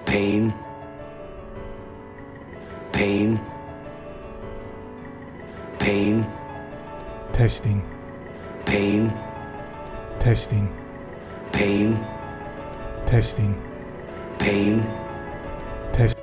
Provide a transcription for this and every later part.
pain, pain, pain, Testing. pain, Testing. pain, Testing. pain, Test.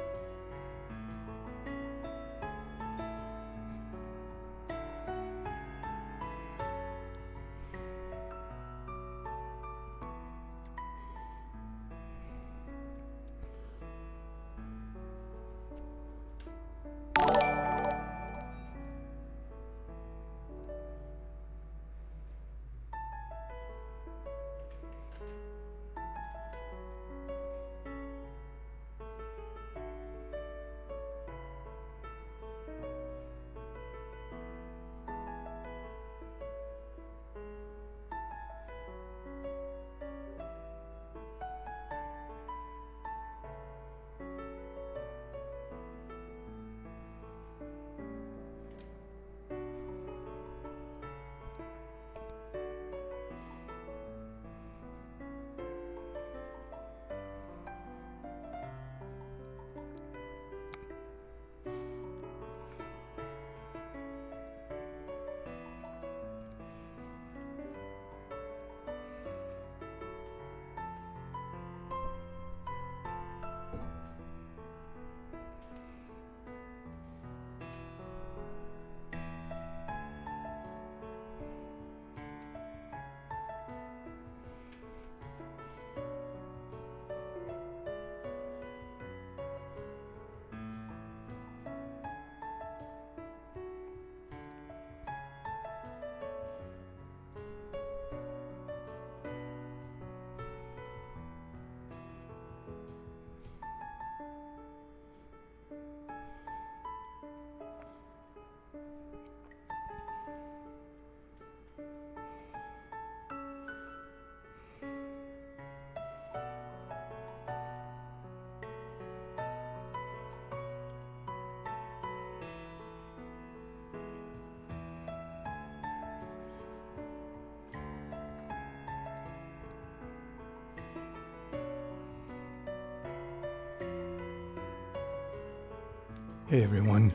Hey everyone,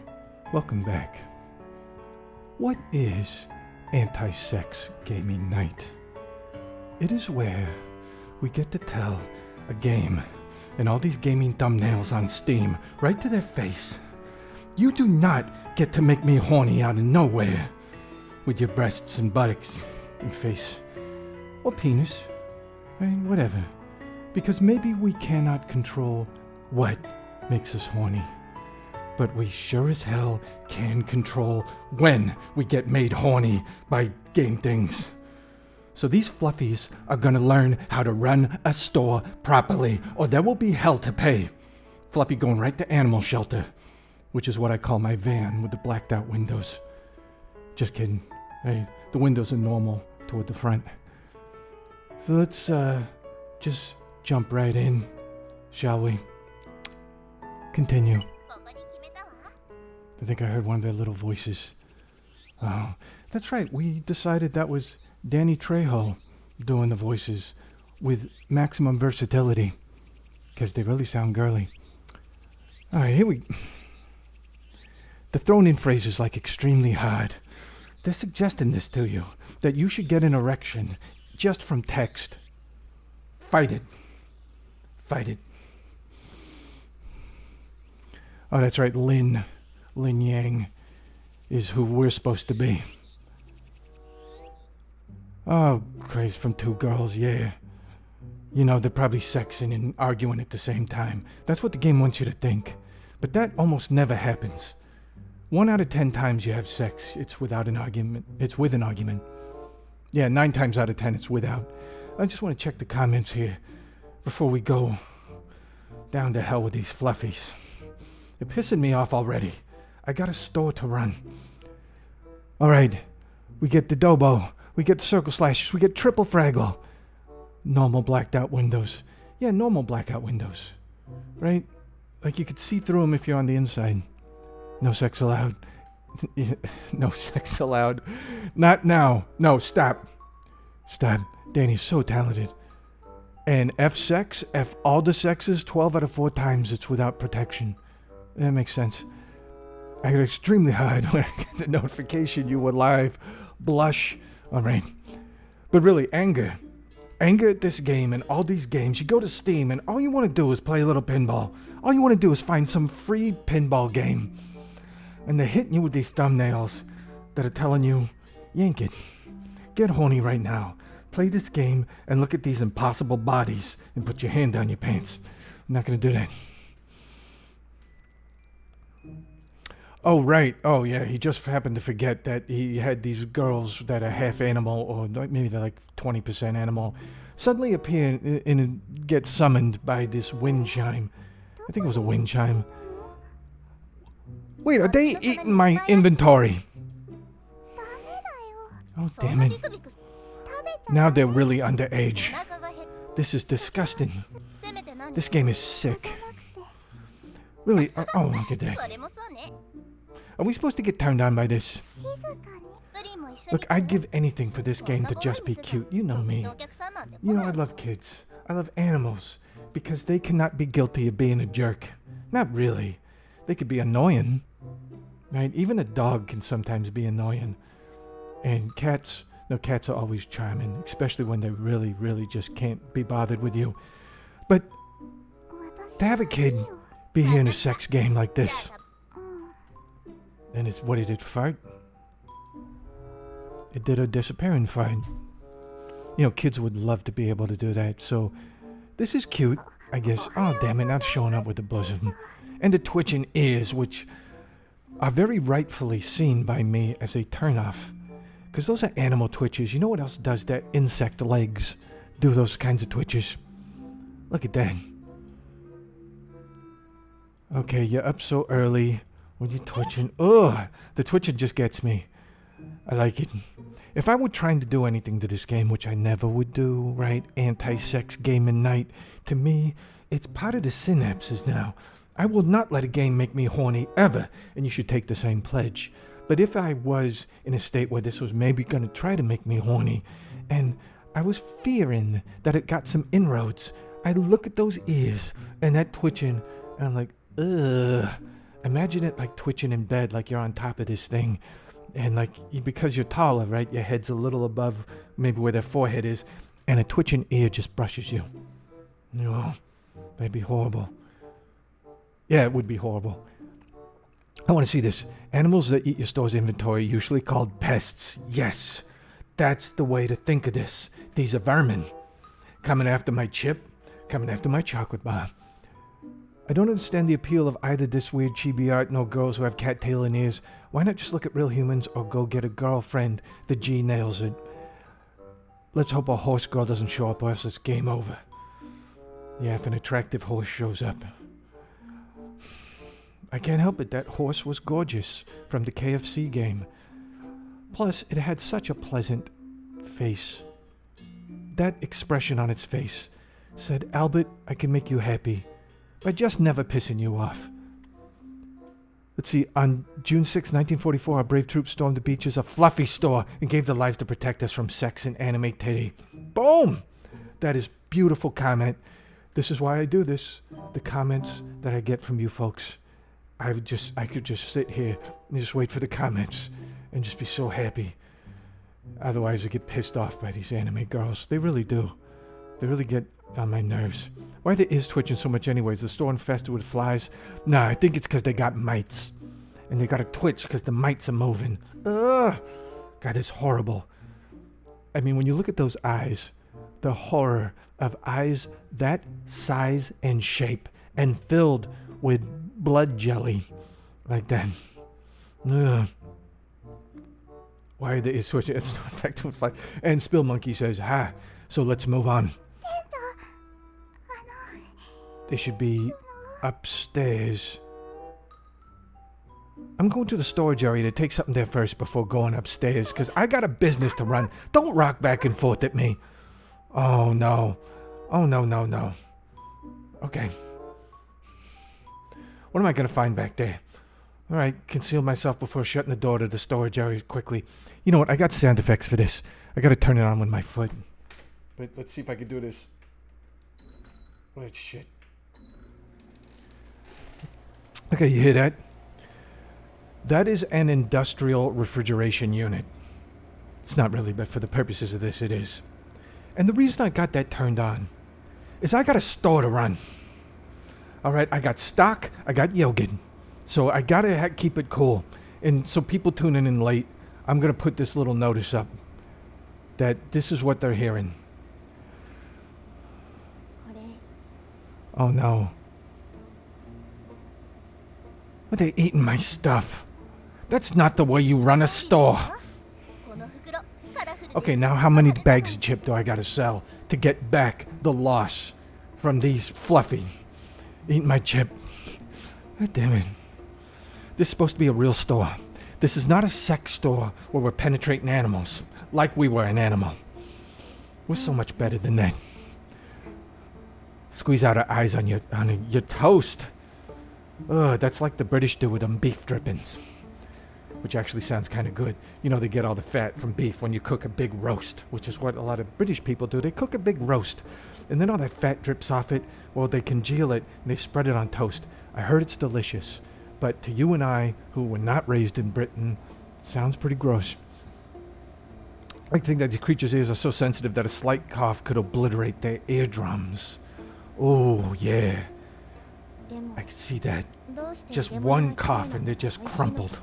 welcome back. What is Anti-Sex Gaming Night? It is where we get to tell a game and all these gaming thumbnails on Steam right to their face. You do not get to make me horny out of nowhere with your breasts and buttocks and face or penis, right? Whatever. Because maybe we cannot control what makes us horny. But we sure as hell can control when we get made horny by game things. So these fluffies are gonna learn how to run a store properly, or there will be hell to pay. Fluffy going right to animal shelter, which is what I call my van with the blacked out windows. Just kidding. Hey, the windows are normal toward the front. So let's just jump right in, shall we? Continue. I think I heard one of their little voices. Oh, that's right. We decided that was Danny Trejo doing the voices with maximum versatility because they really sound girly. All right, here we... The thrown in phrases like extremely hard. They're suggesting this to you, that you should get an erection just from text. Fight it. Fight it. Oh, that's right, Lin Yang is who we're supposed to be. Oh, Christ, from two girls, yeah. You know, they're probably sexing and arguing at the same time. That's what the game wants you to think. But that almost never happens. 1 out of 10 times you have sex, it's without an argument. It's with an argument. Yeah, 9 times out of 10 it's without. I just want to check the comments here before we go down to hell with these fluffies. They're pissing me off already. I got a store to run. Alright, we get the Dobo, we get the Circle Slashes, we get Triple Fraggle. Normal blacked out windows. Yeah, normal blackout windows. Right? Like you could see through them if you're on the inside. No sex allowed. No sex allowed. Not now. No, stop. Stop. Danny's so talented. And F sex, F all the sexes, 12 out of 4 times it's without protection. That makes sense. I got extremely hard when I get the notification you were live. Blush. Alright. But really, anger. Anger at this game and all these games. You go to Steam and all you want to do is play a little pinball. All you want to do is find some free pinball game. And they're hitting you with these thumbnails that are telling you, yank it. Get horny right now. Play this game and look at these impossible bodies and put your hand down your pants. I'm not going to do that. Oh, right. Oh, yeah. He just happened to forget that he had these girls that are half animal, or maybe they're like 20% animal, suddenly appear and get summoned by this wind chime. I think it was a wind chime. Wait, are they eating my inventory? Oh, damn it. Now they're really underage. This is disgusting. This game is sick. Really? Oh, look at that. Are we supposed to get turned on by this? Look, I'd give anything for this game to just be cute. You know me. You know I love kids. I love animals. Because they cannot be guilty of being a jerk. Not really. They could be annoying. Right? Even a dog can sometimes be annoying. And cats... No, cats are always charming, especially when they really, really just can't be bothered with you. But to have a kid be here in a sex game like this, and it's what did it fart? It did a disappearing fart. You know, kids would love to be able to do that. So this is cute, I guess. Oh, damn it, not showing up with the bosom. And the twitching ears, which are very rightfully seen by me as a turnoff. Because those are animal twitches. You know what else does that? Insect legs do those kinds of twitches. Look at that. Okay, you're up so early. When you're twitching. Ugh! The twitching just gets me. I like it. If I were trying to do anything to this game, which I never would do, right? Anti-sex gaming night. To me, it's part of the synapses now. I will not let a game make me horny ever. And you should take the same pledge. But if I was in a state where this was maybe going to try to make me horny, and I was fearing that it got some inroads, I'd look at those ears and that twitching, and I'm like, ugh. Imagine it like twitching in bed, like you're on top of this thing, and like, because you're taller, right, your head's a little above maybe where their forehead is, and a twitching ear just brushes you. Oh, that'd be horrible. Yeah, it would be horrible. I want to see this. Animals that eat your store's inventory, usually called pests. Yes, that's the way to think of this. These are vermin. Coming after my chip, coming after my chocolate bar. I don't understand the appeal of either this weird chibi art nor girls who have cat tail and ears. Why not just look at real humans or go get a girlfriend? The G nails it. Let's hope a horse girl doesn't show up or else it's game over. Yeah, if an attractive horse shows up. I can't help it, that horse was gorgeous from the KFC game. Plus, it had such a pleasant face. That expression on its face said, Albert, I can make you happy by just never pissing you off. Let's see, on June 6, 1944, our brave troops stormed the beaches of Fluffy Store and gave their lives to protect us from sex and anime titty. Boom! That is beautiful comment. This is why I do this. The comments that I get from you folks. I could just sit here and just wait for the comments and just be so happy. Otherwise, I get pissed off by these anime girls. They really do. They really get on my nerves. Why are their ears twitching so much anyways? The store infested with flies? Nah, I think it's because they got mites. And they got to twitch because the mites are moving. Ugh! God, it's horrible. I mean, when you look at those eyes, the horror of eyes that size and shape and filled with blood jelly like that. Ugh. Why are they switching? It's not effective with fly. And Spill Monkey says, ha, so let's move on. They should be upstairs. I'm going to the storage area to take something there first before going upstairs, because I got a business to run. Don't rock back and forth at me. Oh, no. Oh, no, no, no. Okay. What am I going to find back there? All right, conceal myself before shutting the door to the storage area quickly. You know what? I got sound effects for this. I got to turn it on with my foot. But let's see if I can do this. Oh, shit. Okay, you hear that? That is an industrial refrigeration unit. It's not really, but for the purposes of this, it is. And the reason I got that turned on is I got a store to run. All right, I got stock, I got yogurt. So I got to keep it cool. And so people tuning in late, I'm going to put this little notice up that this is what they're hearing. Oh no. Are they eating my stuff? That's not the way you run a store. Okay, now how many bags of chip do I gotta sell to get back the loss from these fluffy eating my chip? God damn it. This is supposed to be a real store. This is not a sex store where we're penetrating animals like we were an animal. We're so much better than that. Squeeze out our eyes on your toast. Ugh, that's like the British do with them beef drippings. Which actually sounds kind of good. You know, they get all the fat from beef when you cook a big roast, which is what a lot of British people do. They cook a big roast, and then all that fat drips off it. Well, they congeal it, and they spread it on toast. I heard it's delicious. But to you and I, who were not raised in Britain, it sounds pretty gross. I think that the creature's ears are so sensitive that a slight cough could obliterate their eardrums. Oh, yeah. I can see that. Just one cough and they're just crumpled.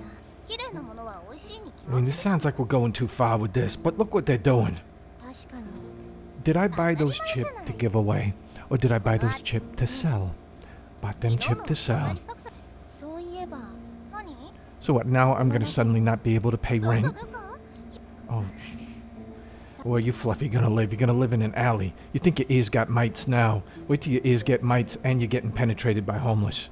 I mean, this sounds like we're going too far with this, but look what they're doing. Did I buy those chips to give away? Or did I buy those chips to sell? Bought them chips to sell. So what, now I'm gonna suddenly not be able to pay rent? Oh, where are you fluffy gonna live? You're gonna live in an alley. You think your ears got mites now. Wait till your ears get mites and you're getting penetrated by homeless.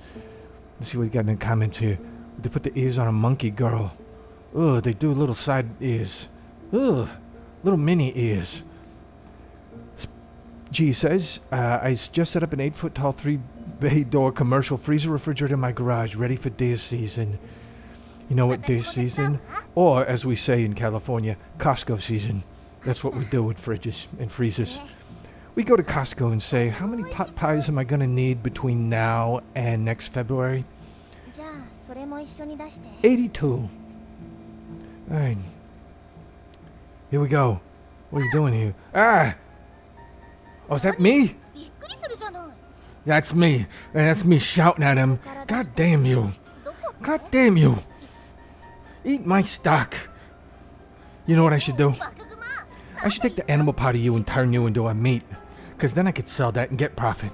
Let's see what we got in the comments here. They put the ears on a monkey girl. Ugh, they do little side ears. Ugh, little mini ears. G says, I just set up an 8-foot tall 3-bay door commercial freezer refrigerator in my garage, ready for deer season. You know what, deer season? Or, as we say in California, Costco season. That's what we do with fridges and freezers. We go to Costco and say, how many pot pies am I going to need between now and next February? 82. Alright. Here we go. What are you doing here? Ah! Oh, is that me? That's me. And that's me shouting at him. God damn you. God damn you. Eat my stock. You know what I should do? I should take the animal part of you and turn you into a meat. Because then I could sell that and get profit.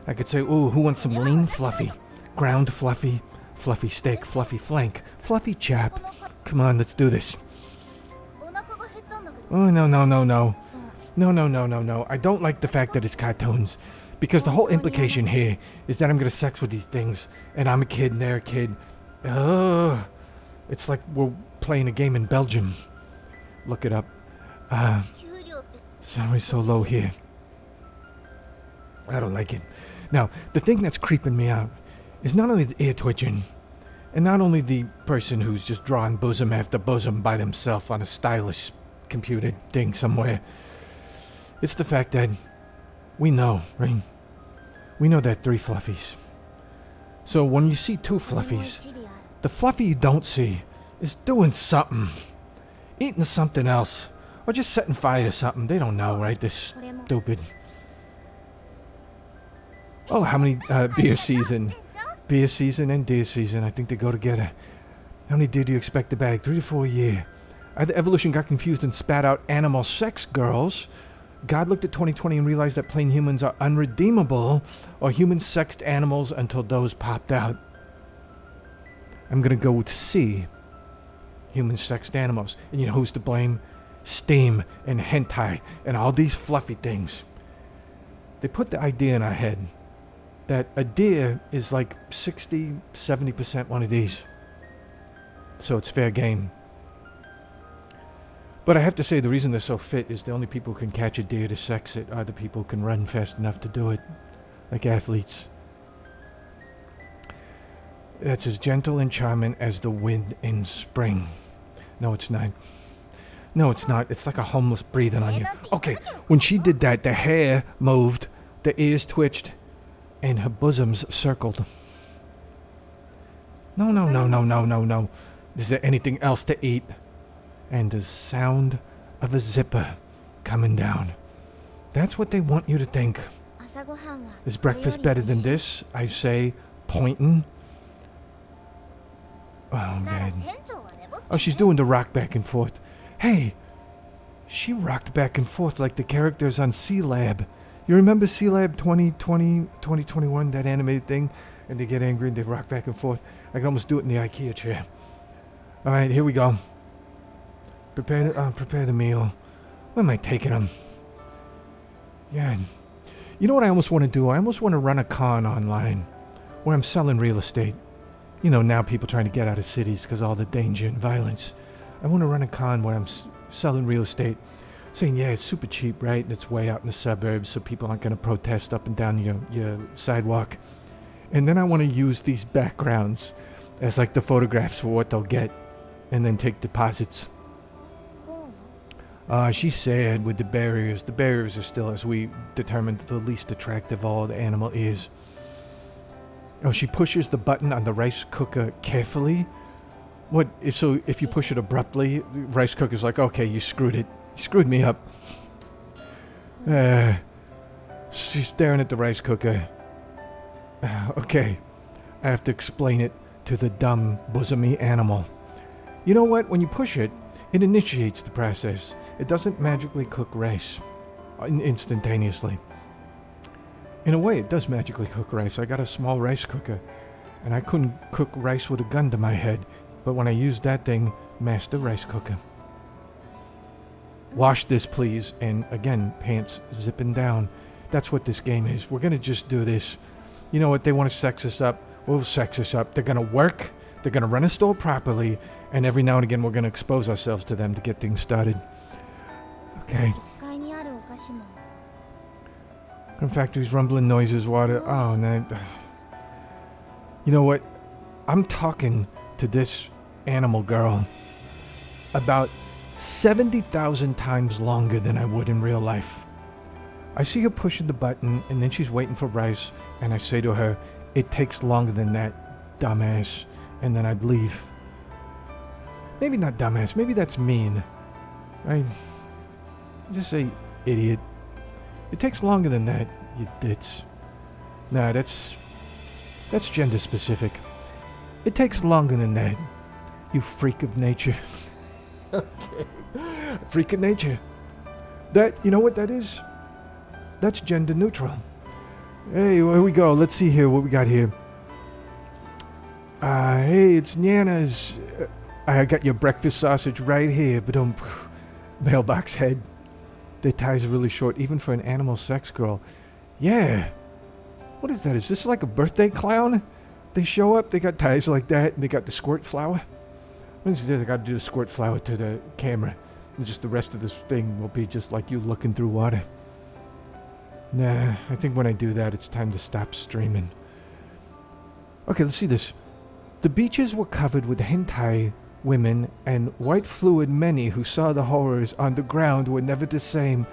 I could say, ooh, who wants some lean fluffy? Ground fluffy, fluffy steak, fluffy flank, fluffy chop. Come on, let's do this. Oh, no, no, no, no. No, no, no, no, no. I don't like the fact that it's cartoons. Because the whole implication here is that I'm going to sex with these things. And I'm a kid and they're a kid. Ugh. It's like we're playing a game in Belgium. Look it up. Salary's so low here. I don't like it. Now, the thing that's creeping me out is not only the ear twitching, and not only the person who's just drawing bosom after bosom by themselves on a stylish computer thing somewhere. It's the fact that we know, right? We know there are 3 fluffies. So when you see 2 fluffies, the fluffy you don't see is doing something. Eating something else. Or just setting fire to something. They don't know, right? They're stupid. Oh, how many beer season? Beer season and deer season. I think they go together. How many deer do you expect to bag? 3 to 4 a year. Either evolution got confused and spat out animal sex girls. God looked at 2020 and realized that plain humans are unredeemable, or humans sexed animals until those popped out. I'm gonna go with C. Humans sexed animals. And you know who's to blame? Steam and hentai and all these fluffy things. They put the idea in our head that a deer is like 60-70% one of these. So it's fair game. But I have to say, the reason they're so fit is the only people who can catch a deer to sex it are the people who can run fast enough to do it. Like athletes. That's as gentle and charming as the wind in spring. No, it's not. No, it's not. It's like a homeless breathing on you. Okay, when she did that, the hair moved, the ears twitched. and her bosom's circled. No, no, no, no, no, no, no. Is there anything else to eat? And the sound of a zipper coming down. That's what they want you to think. Is breakfast better than this? I say, pointing. Oh, man. Oh, she's doing the rock back and forth. Hey, she rocked back and forth like the characters on C-Lab. You remember C-Lab 2020, 2021, that animated thing? And they get angry and they rock back and forth. I can almost do it in the IKEA chair. All right, here we go. Prepare the meal. Where am I taking them? Yeah. You know what I almost want to do? I almost want to run a con online where I'm selling real estate. You know, now people trying to get out of cities because of all the danger and violence. I want to run a con where I'm selling real estate, saying, yeah, it's super cheap, right? And it's way out in the suburbs, so people aren't going to protest up and down your sidewalk. And then I want to use these backgrounds as like the photographs for what they'll get, and then take deposits. She said with the barriers are still, as we determined, the least attractive all the animal is. Oh, she pushes the button on the rice cooker carefully. What if you push it abruptly, the rice cooker's like, okay, you screwed it. You screwed me up. She's staring at the rice cooker. Okay, I have to explain it to the dumb, bosomy animal. You know what? When you push it, it initiates the process. It doesn't magically cook rice instantaneously. In a way, it does magically cook rice. I got a small rice cooker, and I couldn't cook rice with a gun to my head. But when I used that thing, master rice cooker. Wash this, please. And again, pants zipping down. That's what this game is. We're going to just do this. You know what? They want to sex us up. We'll sex us up. They're going to work. They're going to run a store properly. And every now and again, we're going to expose ourselves to them to get things started. Okay. Factories, rumbling noises, water. Oh, no. You know what? I'm talking to this animal girl about 70,000 times longer than I would in real life. I see her pushing the button, and then she's waiting for rice, and I say to her, it takes longer than that, dumbass. And then I'd leave. Maybe not dumbass, maybe that's mean. I just say idiot. It takes longer than that, you ditz. Nah, that's gender specific. It takes longer than that, you freak of nature. Okay. Freak of nature. That, you know what that is? That's gender neutral. Hey, here we go. Let's see here what we got here. Hey, it's Nana's. I got your breakfast sausage right here, but don't. Mailbox head. Their ties are really short, even for an animal sex girl. Yeah. What is that? Is this like a birthday clown? They show up, they got ties like that, and they got the squirt flower. What is this? I got to do the squirt flower to the camera. And just the rest of this thing will be just like you looking through water. Nah, I think when I do that, it's time to stop streaming. Okay, let's see this. The beaches were covered with hentai women and white fluid. Many who saw the horrors on the ground were never the same.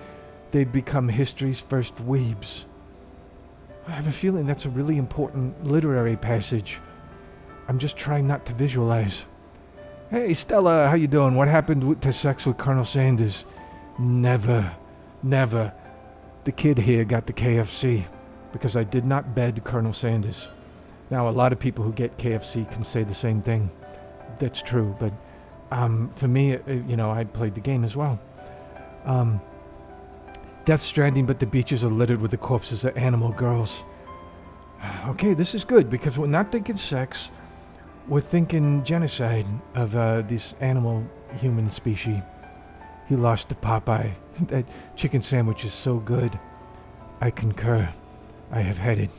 They'd become history's first weebs. I have a feeling that's a really important literary passage. I'm just trying not to visualize. Hey, Stella, how you doing? What happened to sex with Colonel Sanders? Never. The kid here got the KFC because I did not bed Colonel Sanders. Now, a lot of people who get KFC can say the same thing. That's true, but for me, I played the game as well. Death Stranding, but the beaches are littered with the corpses of animal girls. Okay, this is good because we're not thinking sex. We're thinking genocide of this animal-human species. He lost to Popeye. That chicken sandwich is so good. I concur. I have had it.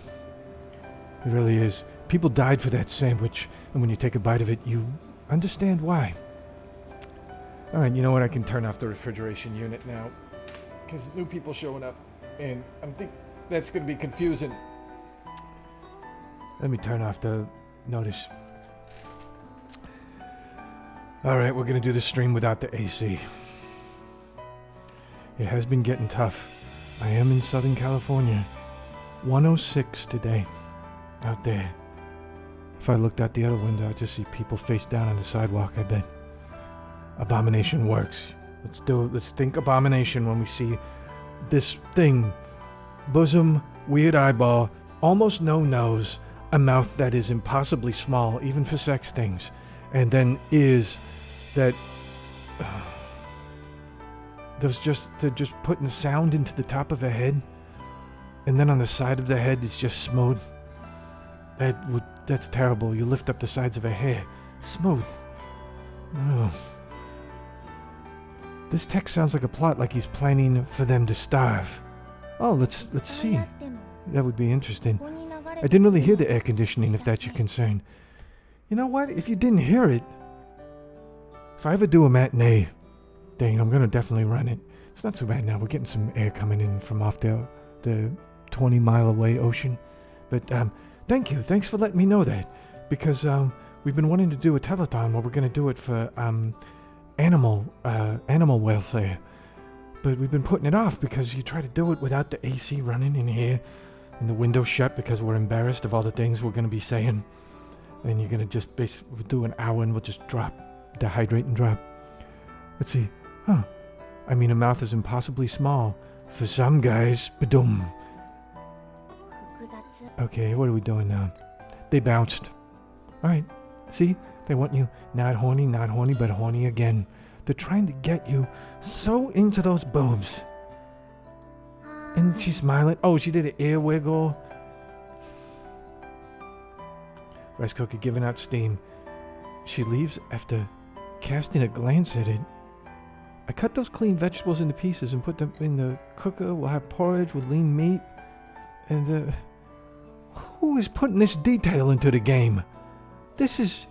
It really is. People died for that sandwich, and when you take a bite of it, you understand why. All right, you know what? I can turn off the refrigeration unit now, because new people showing up, and I think that's going to be confusing. Let me turn off the notice. All right, we're going to do the stream without the AC. It has been getting tough. I am in Southern California. 106 today. Out there. If I looked out the other window, I'd just see people face down on the sidewalk, I bet. Abomination works. Let's do it. Let's think abomination when we see this thing. Bosom, weird eyeball, almost no nose, a mouth that is impossibly small, even for sex things. And then ears that... they're just putting sound into the top of a head. And then on the side of the head is just smooth. That's terrible. You lift up the sides of a hair. Smooth. Oh. This text sounds like a plot, like he's planning for them to starve. Oh, let's see. That would be interesting. I didn't really hear the air conditioning, if that's your concern. You know what? If you didn't hear it, if I ever do a matinee thing, I'm gonna definitely run it. It's not so bad now. We're getting some air coming in from off the 20-mile away ocean. But thank you. Thanks for letting me know that. Because we've been wanting to do a telethon where we're gonna do it for animal welfare. But we've been putting it off because you try to do it without the AC running in here and the window shut because we're embarrassed of all the things we're gonna be saying. And you're gonna just basically do an hour and we'll just dehydrate and drop. Let's see. Huh. I mean, a mouth is impossibly small for some guys. Ba-dum. Okay, what are we doing now? They bounced. Alright, see? They want you not horny, but horny again. They're trying to get you so into those boobs. And she's smiling. Oh, she did an ear wiggle. Rice cooker giving out steam. She leaves after casting a glance at it. I cut those clean vegetables into pieces and put them in the cooker. We'll have porridge with lean meat. And, who is putting this detail into the game? It's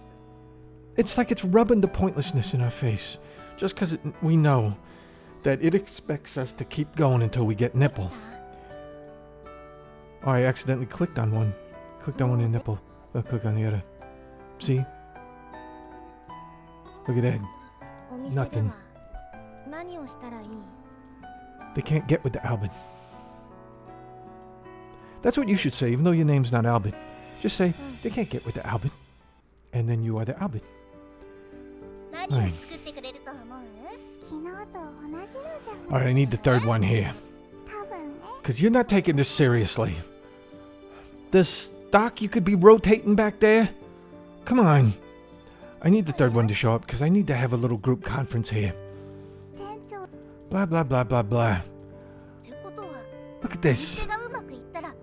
like it's rubbing the pointlessness in our face. Just because we know that it expects us to keep going until we get nipple. Oh, I accidentally clicked on one. Clicked on one in nipple. I'll click on the other. See? Look at that. Nothing. They can't get with the Albert. That's what you should say, even though your name's not Albert. Just say, they can't get with the Albert. And then you are the Albert. Alright. Alright, I need the third one here. Because you're not taking this seriously. The stock you could be rotating back there? Come on. I need the third one to show up because I need to have a little group conference here. Blah, blah, blah, blah, blah. Look at this.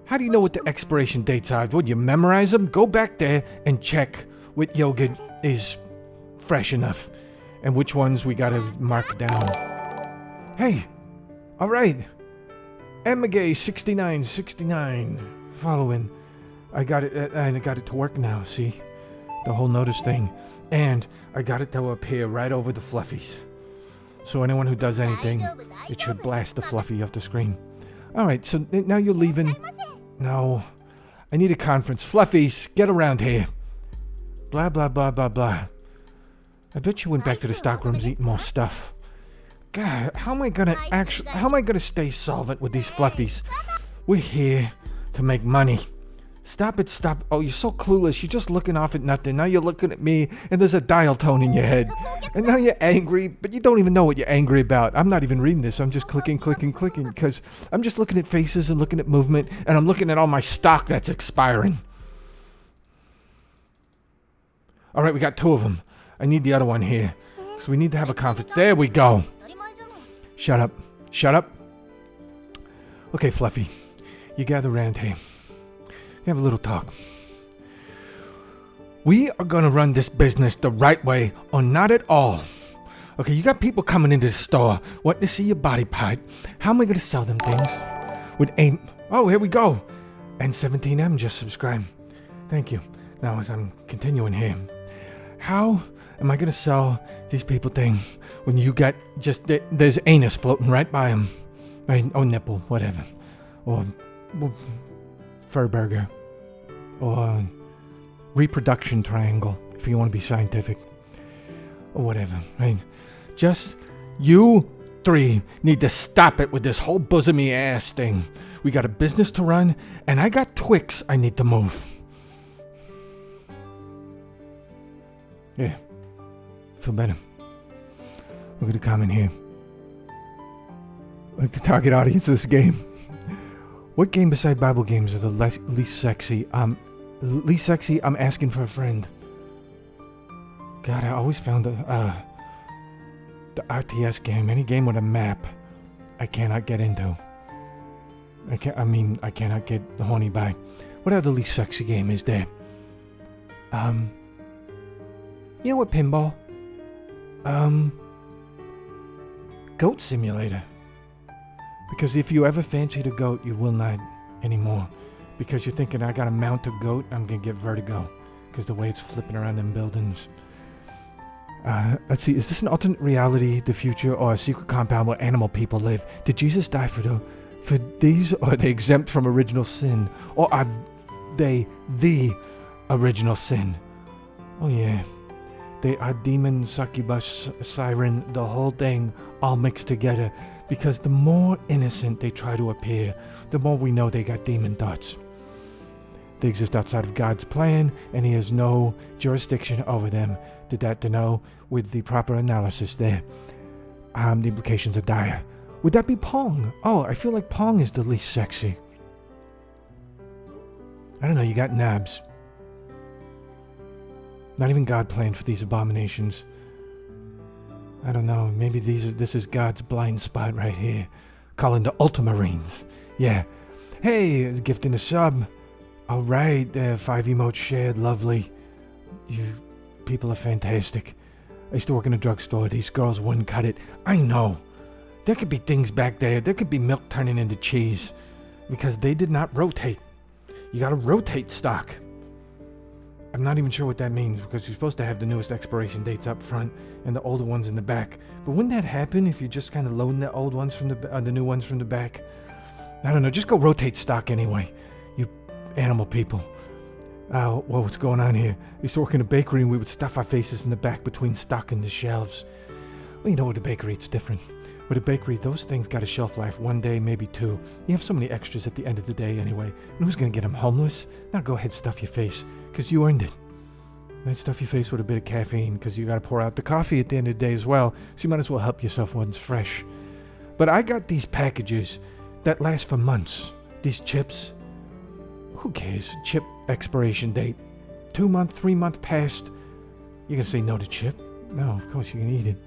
How do you know what the expiration dates are? Would you memorize them? Go back there and check what yogurt is fresh enough and which ones we gotta mark down. Hey, all right. Emigay 6969 following. I got it, and I got it to work now. See, the whole notice thing, and I got it to appear right over the fluffies. So anyone who does anything, it should blast the fluffy off the screen. All right, so now you're leaving. No, I need a conference. Fluffies, get around here. Blah, blah, blah, blah, blah. I bet you went back to the stockrooms eating more stuff. God, how am I gonna stay solvent with these fluffies? We're here to make money. Stop it, stop. Oh, you're so clueless. You're just looking off at nothing. Now you're looking at me, and there's a dial tone in your head. And now you're angry, but you don't even know what you're angry about. I'm not even reading this. I'm just clicking, because I'm just looking at faces and looking at movement, and I'm looking at all my stock that's expiring. All right, we got two of them. I need the other one here, because we need to have a conference. There we go. Shut up. Shut up. Okay, Fluffy. You gather around here. Have a little talk. We are gonna run this business the right way, or not at all. Okay, you got people coming into the store wanting to see your body part. How am I gonna sell them things? Oh, here we go. N17M just subscribed. Thank you. Now, as I'm continuing here, how am I gonna sell these people things when you got there's anus floating right by them, right? Oh, nipple, whatever, or fur burger, or reproduction triangle, if you want to be scientific, or whatever, right? Just you three need to stop it with this whole bosomy ass thing. We got a business to run, and I got Twix I need to move. Yeah. Feel better. Look at the comment here. Like the target audience of this game. What game beside Bible games are the least sexy? Least sexy, I'm asking for a friend. God, I always found the RTS game, any game with a map, I cannot get into. I cannot get the horny by. What other least sexy game is there? You know what, pinball? Goat Simulator. Because if you ever fancied a goat, you will not anymore. Because you're thinking, I gotta mount a goat, I'm gonna get vertigo. Because the way it's flipping around them buildings. Let's see, is this an alternate reality, the future, or a secret compound where animal people live? Did Jesus die for these, or are they exempt from original sin? Or are they the original sin? Oh yeah. They are demon, succubus, siren, the whole thing all mixed together. Because the more innocent they try to appear, the more we know they got demon thoughts. They exist outside of God's plan, and He has no jurisdiction over them. Did that to know with the proper analysis there. The implications are dire. Would that be Pong? Oh, I feel like Pong is the least sexy. I don't know, you got nabs. Not even God planned for these abominations. I don't know, maybe this is God's blind spot right here. Calling the Ultramarines. Yeah. Hey, gifting a sub. Alright, 5 emotes shared, lovely. You people are fantastic. I used to work in a drugstore. These girls wouldn't cut it. I know. There could be things back there. There could be milk turning into cheese. Because they did not rotate. You gotta rotate stock. I'm not even sure what that means, because you're supposed to have the newest expiration dates up front and the older ones in the back. But wouldn't that happen if you're just kind of loading the old ones from the new ones from the back? I don't know. Just go rotate stock anyway, you animal people. Well, what's going on here? I used to work in a bakery and we would stuff our faces in the back between stock and the shelves. Well, you know, with a bakery, it's different. With a bakery, those things got a shelf life 1 day, maybe 2. You have so many extras at the end of the day anyway. And who's going to get them? Homeless? Now go ahead, stuff your face, because you earned it. Might stuff your face with a bit of caffeine, because you got to pour out the coffee at the end of the day as well. So you might as well help yourself when it's fresh. But I got these packages that last for months. These chips. Who cares? Chip expiration date. 2 month, 3 month past. You gonna say no to chip? No, of course you can eat it.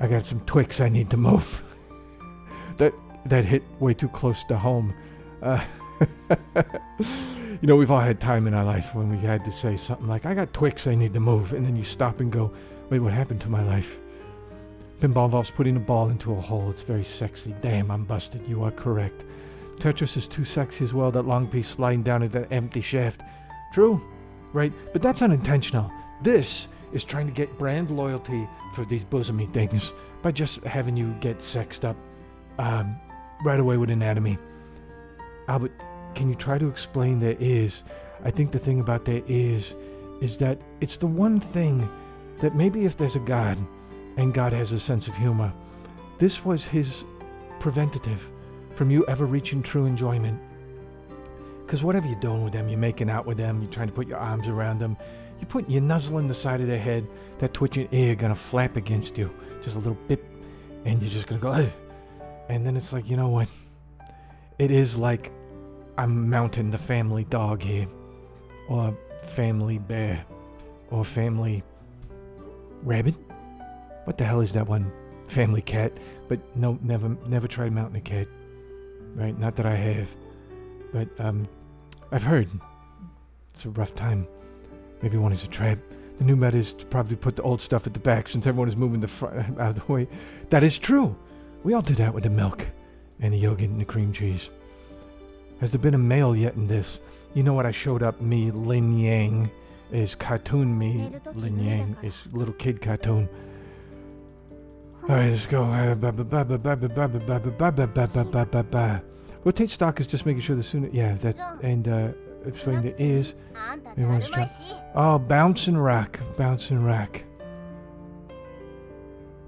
I got some Twix I need to move. that hit way too close to home. You know, we've all had time in our life when we had to say something like, I got Twix I need to move. And then you stop and go, wait, what happened to my life? Pinball involves putting a ball into a hole. It's very sexy. Damn, I'm busted. You are correct. Tetris is too sexy as well. That long piece sliding down into that empty shaft. True, right? But that's unintentional. This is trying to get brand loyalty for these bosomy things by just having you get sexed up right away with anatomy. Albert, can you try to explain there is? I think the thing about there is that it's the one thing that maybe if there's a God and God has a sense of humor, this was his preventative from you ever reaching true enjoyment. Because whatever you're doing with them, you're making out with them, you're trying to put your arms around them, you're nuzzling the side of their head, that twitching ear gonna flap against you, just a little bit, and you're just gonna go, ugh. And then it's like, you know what? It is like I'm mounting the family dog here, or family bear, or family rabbit. What the hell is that one? Family cat. But no, never tried mounting a cat. Right? Not that I have. But I've heard it's a rough time. Maybe one is a trap. The new meta is to probably put the old stuff at the back since everyone is moving the front out of the way. That is true. We all do that with the milk and the yogurt and the cream cheese. Has there been a male yet in this? You know what? I showed up. Me, Lin Yang, is cartoon me. Lin Yang is little kid cartoon. All right, let's go. Rotate stock is just making sure the sooner. Yeah, that and explain the is. Oh, bounce and rack, bounce and rack.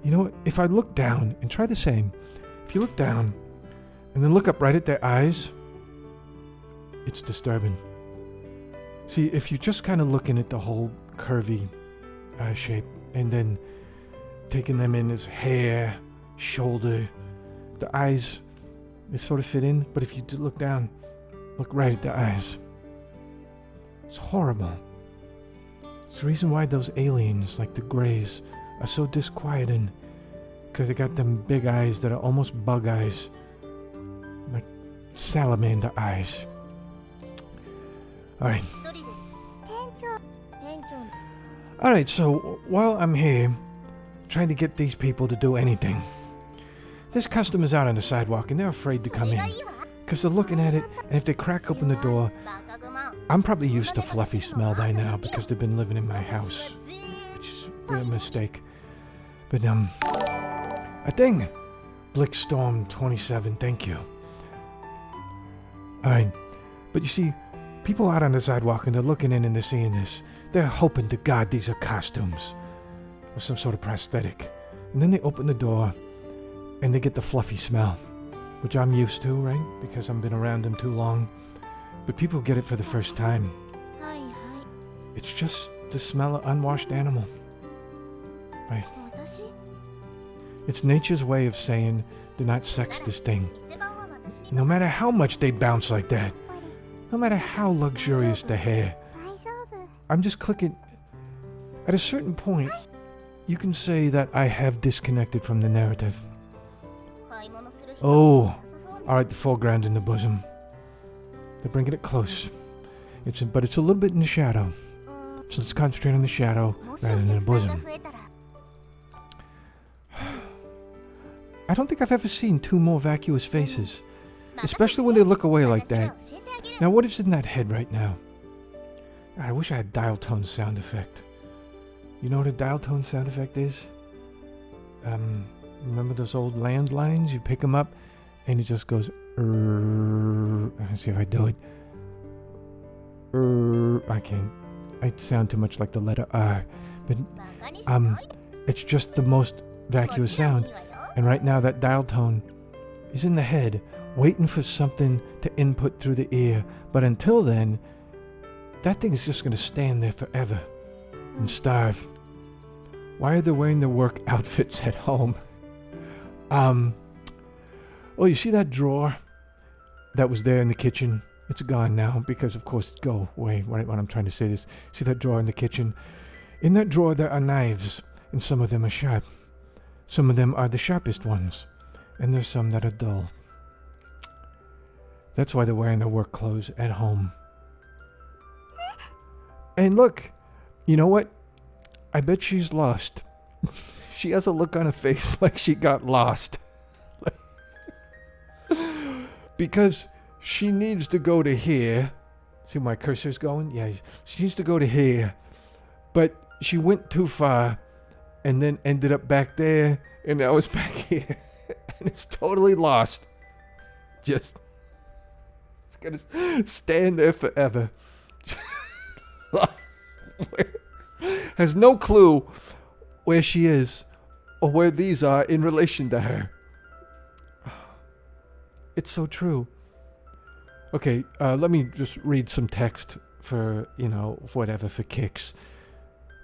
You know what? If I look down and try the same, if you look down and then look up right at their eyes. It's disturbing. See, if you're just kind of looking at the whole curvy shape and then taking them in as hair, shoulder, the eyes, they sort of fit in. But if you do look down, look right at the eyes. It's horrible. It's the reason why those aliens, like the Greys, are so disquieting. Because they got them big eyes that are almost bug eyes. Like salamander eyes. Alright. Alright, so while I'm here trying to get these people to do anything, there's customers out on the sidewalk and they're afraid to come in. Because they're looking at it, and if they crack open the door, I'm probably used to fluffy smell by now because they've been living in my house. Which is a real mistake. But, a thing! Blickstorm 27, thank you. Alright, but you see, people out on the sidewalk and they're looking in and they're seeing this. They're hoping to God these are costumes. Or some sort of prosthetic. And then they open the door and they get the fluffy smell. Which I'm used to, right? Because I've been around them too long. But people get it for the first time. It's just the smell of unwashed animal. Right? It's nature's way of saying, do not sex this thing. No matter how much they bounce like that. No matter how luxurious the hair. I'm just clicking. At a certain point, you can say that I have disconnected from the narrative. Oh, alright, the foreground in the bosom. They're bringing it close. But it's a little bit in the shadow. So let's concentrate on the shadow rather than the bosom. I don't think I've ever seen two more vacuous faces. Especially when they look away like that. Now what is in that head right now? God, I wish I had dial tone sound effect. You know what a dial tone sound effect is? Remember those old landlines? You pick them up and it just goes. Let's see if I do it. I can't. I sound too much like the letter R. But it's just the most vacuous sound. And right now that dial tone is in the head, waiting for something to input through the ear. But until then, that thing is just going to stand there forever and starve. Why are they wearing their work outfits at home? Oh, you see that drawer that was there in the kitchen? It's gone now because, of course, go away right when I'm trying to say this. See that drawer in the kitchen? In that drawer there are knives, and some of them are sharp. Some of them are the sharpest ones, and there's some that are dull. That's why they're wearing their work clothes at home. And look, you know what? I bet she's lost. She has a look on her face like she got lost. Because she needs to go to here. See my cursor's going? Yeah, she needs to go to here. But she went too far and then ended up back there. And now it's back here. And it's totally lost. It's going to stand there forever. Has no clue where she is or where these are in relation to her. It's so true. Okay, let me just read some text for, whatever, for kicks.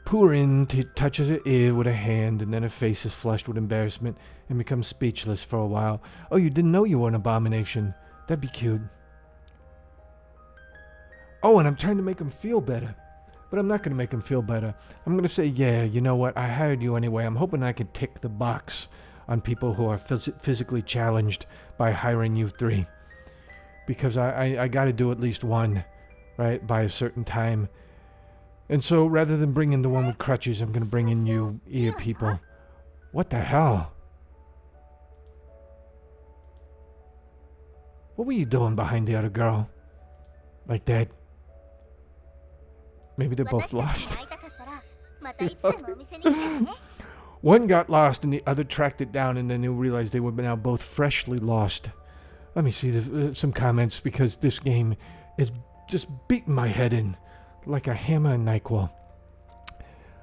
Purin touches her ear with a hand, and then her face is flushed with embarrassment and becomes speechless for a while. Oh, you didn't know you were an abomination. That'd be cute. Oh, and I'm trying to make him feel better. But I'm not going to make him feel better. I'm going to say, yeah, you know what? I hired you anyway. I'm hoping I can tick the box on people who are physically challenged by hiring you three. Because I got to do at least one, right, by a certain time. And so rather than bring in the one with crutches, I'm going to bring in you ear people. What the hell? What were you doing behind the other girl? Like that? Maybe they're both lost. One got lost and the other tracked it down, and then they realized they were now both freshly lost. Let me see some comments, because this game is just beating my head in like a hammer and NyQuil.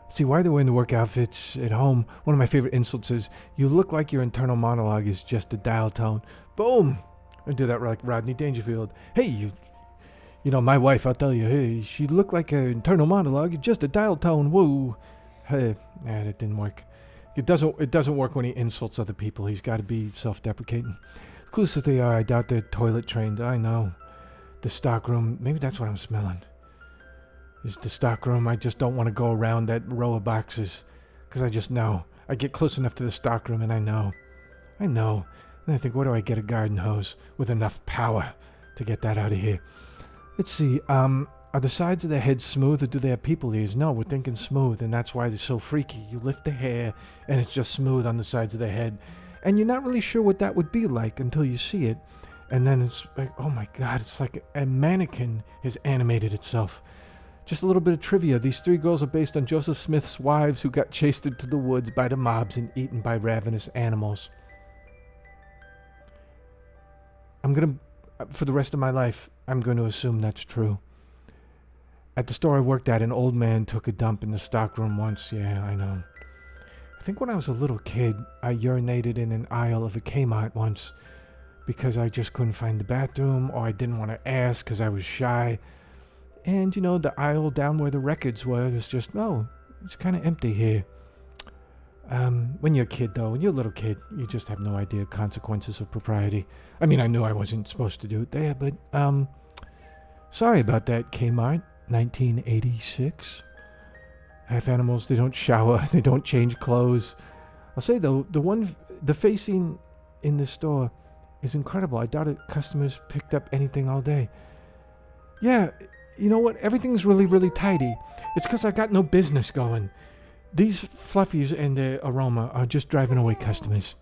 See, why are they wearing the work outfits at home? One of my favorite insults is, you look like your internal monologue is just a dial tone. Boom! I do that like Rodney Dangerfield. Hey, you know, my wife, I'll tell you, hey, she looked like an internal monologue, just a dial tone, woo. Hey, that didn't work. It doesn't work when he insults other people. He's got to be self-deprecating. As close as they are, I doubt they're toilet trained. I know. The stockroom, maybe that's what I'm smelling. Is the stockroom. I just don't want to go around that row of boxes. Because I just know. I get close enough to the stockroom and I know. And I think, what do I get? A garden hose with enough power to get that out of here. Let's see. Are the sides of their heads smooth or do they have people ears? No, we're thinking smooth, and that's why they're so freaky. You lift the hair, and it's just smooth on the sides of their head. And you're not really sure what that would be like until you see it. And then it's like, oh my God, it's like a mannequin has animated itself. Just a little bit of trivia. These 3 girls are based on Joseph Smith's wives who got chased into the woods by the mobs and eaten by ravenous animals. For the rest of my life, I'm going to assume that's true. At the store I worked at, an old man took a dump in the stockroom once. Yeah, I know. I think when I was a little kid, I urinated in an aisle of a Kmart once because I just couldn't find the bathroom, or I didn't want to ask because I was shy. And, you know, the aisle down where the records were was just, it's kind of empty here. When you're a kid, though, when you're a little kid, you just have no idea consequences of propriety. I mean, I knew I wasn't supposed to do it there, but, sorry about that, Kmart. 1986. Half animals, they don't shower, they don't change clothes. I'll say though, the facing in the store is incredible. I doubt it customers picked up anything all day. Yeah, you know what? Everything's really, really tidy. It's because I got no business going. These fluffies and their aroma are just driving away customers.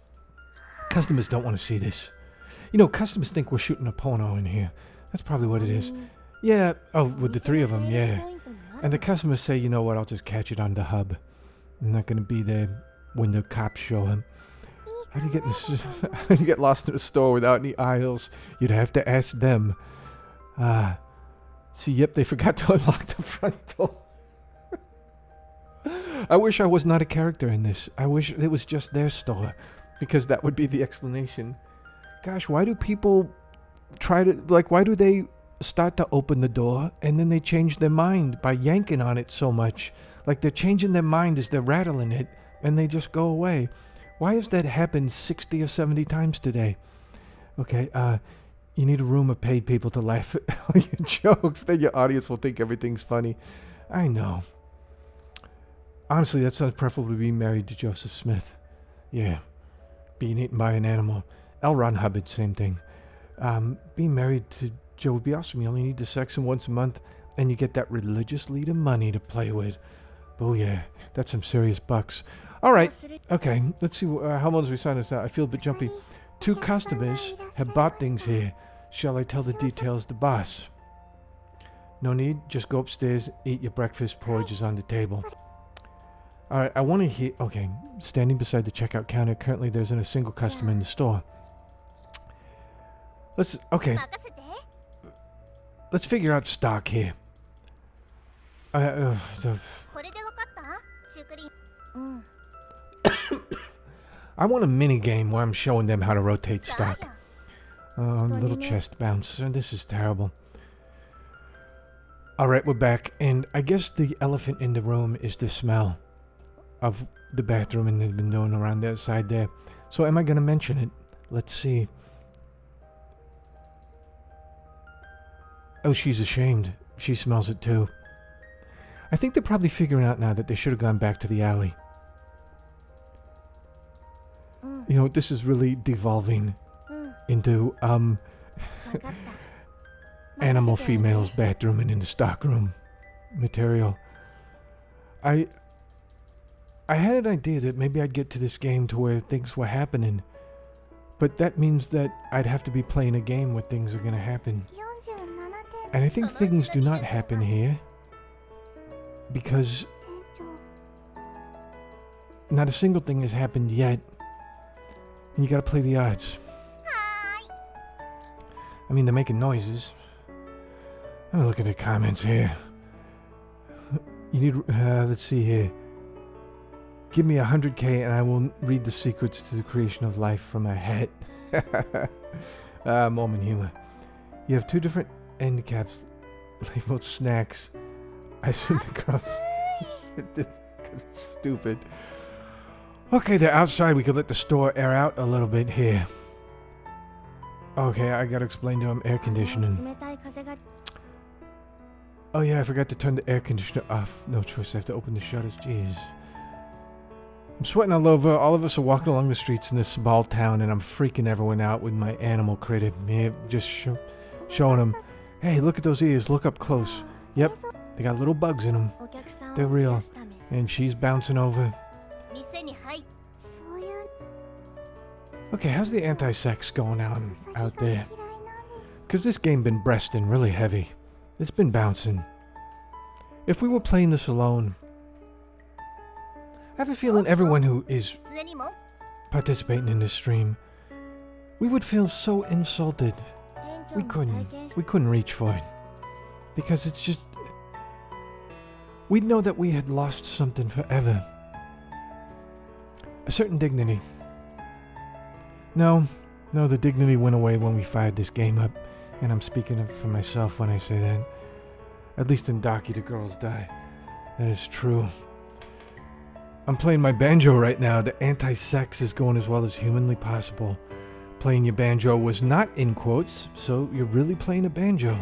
Customers don't want to see this. You know, customers think we're shooting a porno in here. That's probably what it is. Yeah, with the 3 of them, yeah. And the customers say, you know what, I'll just catch it on the hub. I'm not going to be there when the cops show him. How do you get lost in a store without any aisles? You'd have to ask them. See, yep, they forgot to unlock the front door. I wish I was not a character in this. I wish it was just their store, because that would be the explanation. Gosh, why do people why do they start to open the door and then they change their mind by yanking on it so much? Like they're changing their mind as they're rattling it and they just go away. Why has that happened 60 or 70 times today? Okay, you need a room of paid people to laugh at all your jokes. Then your audience will think everything's funny. I know. Honestly, that sounds preferable to being married to Joseph Smith. Yeah, being eaten by an animal. L. Ron Hubbard, same thing. Being married to Joe would be awesome. You only need to sex him once a month, and you get that religious leader money to play with. Oh yeah, that's some serious bucks. All right, okay, let's see how long does we sign this out. I feel a bit jumpy. 2 customers have bought things here. Shall I tell the details to boss? No need, just go upstairs, eat your breakfast, porridge is on the table. All right, I want to hear, okay, standing beside the checkout counter. Currently there isn't a single customer in the store. Let's figure out stock here. I want a mini game where I'm showing them how to rotate stock. Little chest bounce. This is terrible. Alright, we're back. And I guess the elephant in the room is the smell of the bathroom and they've been doing around that side there. So am I going to mention it? Let's see. Oh, she's ashamed. She smells it too. I think they're probably figuring out now that they should have gone back to the alley. You know, this is really devolving into, animal females bathroom and in the stockroom material. I had an idea that maybe I'd get to this game to where things were happening. But that means that I'd have to be playing a game where things are going to happen. And I think things do not happen here. Because not a single thing has happened yet. And you gotta play the odds. I mean, they're making noises. I'm gonna look at the comments here. You need, let's see here. Give me 100K and I will read the secrets to the creation of life from a hat. Moment humor. You have two different end caps labeled snacks. I assume the girls. Because it's stupid. Okay, they're outside. We could let the store air out a little bit here. Okay, I gotta explain to him air conditioning. Oh yeah, I forgot to turn the air conditioner off. No choice, I have to open the shutters. Jeez. I'm sweating all over. All of us are walking along the streets in this small town, and I'm freaking everyone out with my animal critter. Yeah, just showing them, hey, look at those ears. Look up close. Yep, they got little bugs in them. They're real. And she's bouncing over. Okay, how's the anti-sex going on out there? Because this game been breasting really heavy. It's been bouncing. If we were playing this alone, I have a feeling everyone who is participating in this stream, we would feel so insulted. We couldn't reach for it. Because it's just, we'd know that we had lost something forever. A certain dignity. No, the dignity went away when we fired this game up. And I'm speaking for myself when I say that. At least in Daki, the girls die. That is true. I'm playing my banjo right now. The anti-sex is going as well as humanly possible. Playing your banjo was not in quotes, so you're really playing a banjo.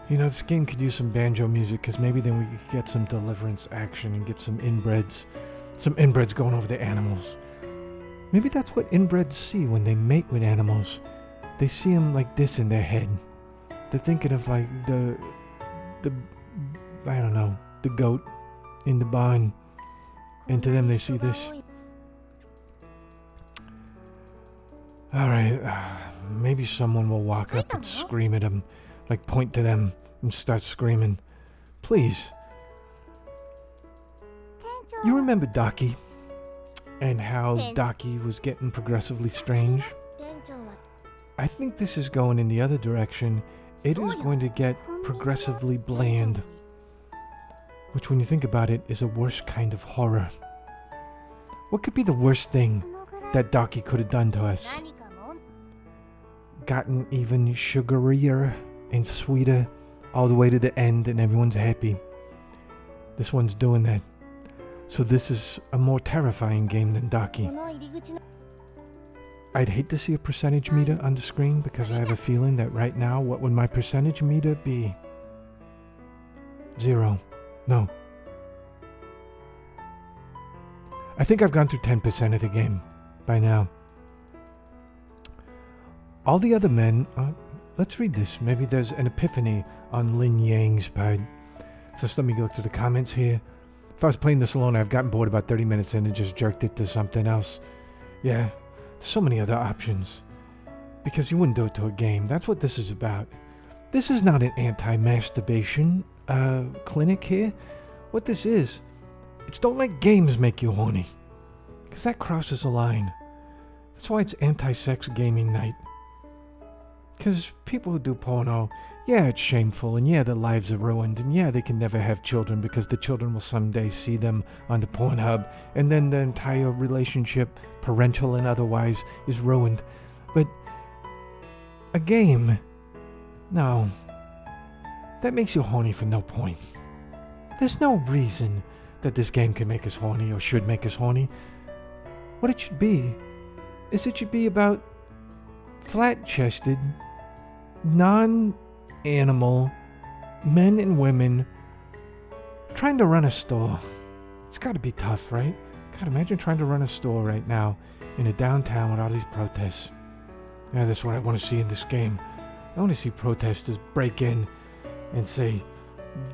You know, this game could use some banjo music, because maybe then we could get some deliverance action and get some inbreds. Some inbreds going over the animals. Maybe that's what inbreds see when they mate with animals. They see them like this in their head. They're thinking of like the I don't know, the goat in the barn. And to them they see this. Alright, maybe someone will walk up and scream at them. Like point to them and start screaming. Please. You remember Daki? And how Daki was getting progressively strange? I think this is going in the other direction. It is going to get progressively bland. Which, when you think about it, is a worse kind of horror. What could be the worst thing that Daki could have done to us? Gotten even sugarier and sweeter all the way to the end and everyone's happy. This one's doing that. So this is a more terrifying game than Daki. I'd hate to see a percentage meter on the screen because I have a feeling that right now, what would my percentage meter be? 0. No. I think I've gone through 10% of the game by now. All the other men, let's read this. Maybe there's an epiphany on Lin Yang's part. So let me look to the comments here. If I was playing this alone, I've gotten bored about 30 minutes in and just jerked it to something else. Yeah. So many other options. Because you wouldn't do it to a game. That's what this is about. This is not an anti-masturbation clinic here. What this is, it's don't let games make you horny. Because that crosses a line. That's why it's anti-sex gaming night. Because people who do porno, yeah, it's shameful, and yeah, their lives are ruined, and yeah, they can never have children because the children will someday see them on the Pornhub, and then the entire relationship, parental and otherwise, is ruined. But a game, no, that makes you horny for no point. There's no reason that this game can make us horny or should make us horny. What it should be is it should be about flat-chested, non-animal men and women trying to run a store. It's got to be tough, right? God, imagine trying to run a store right now in a downtown with all these protests. Yeah, that's what I want to see in this game. I want to see protesters break in and say,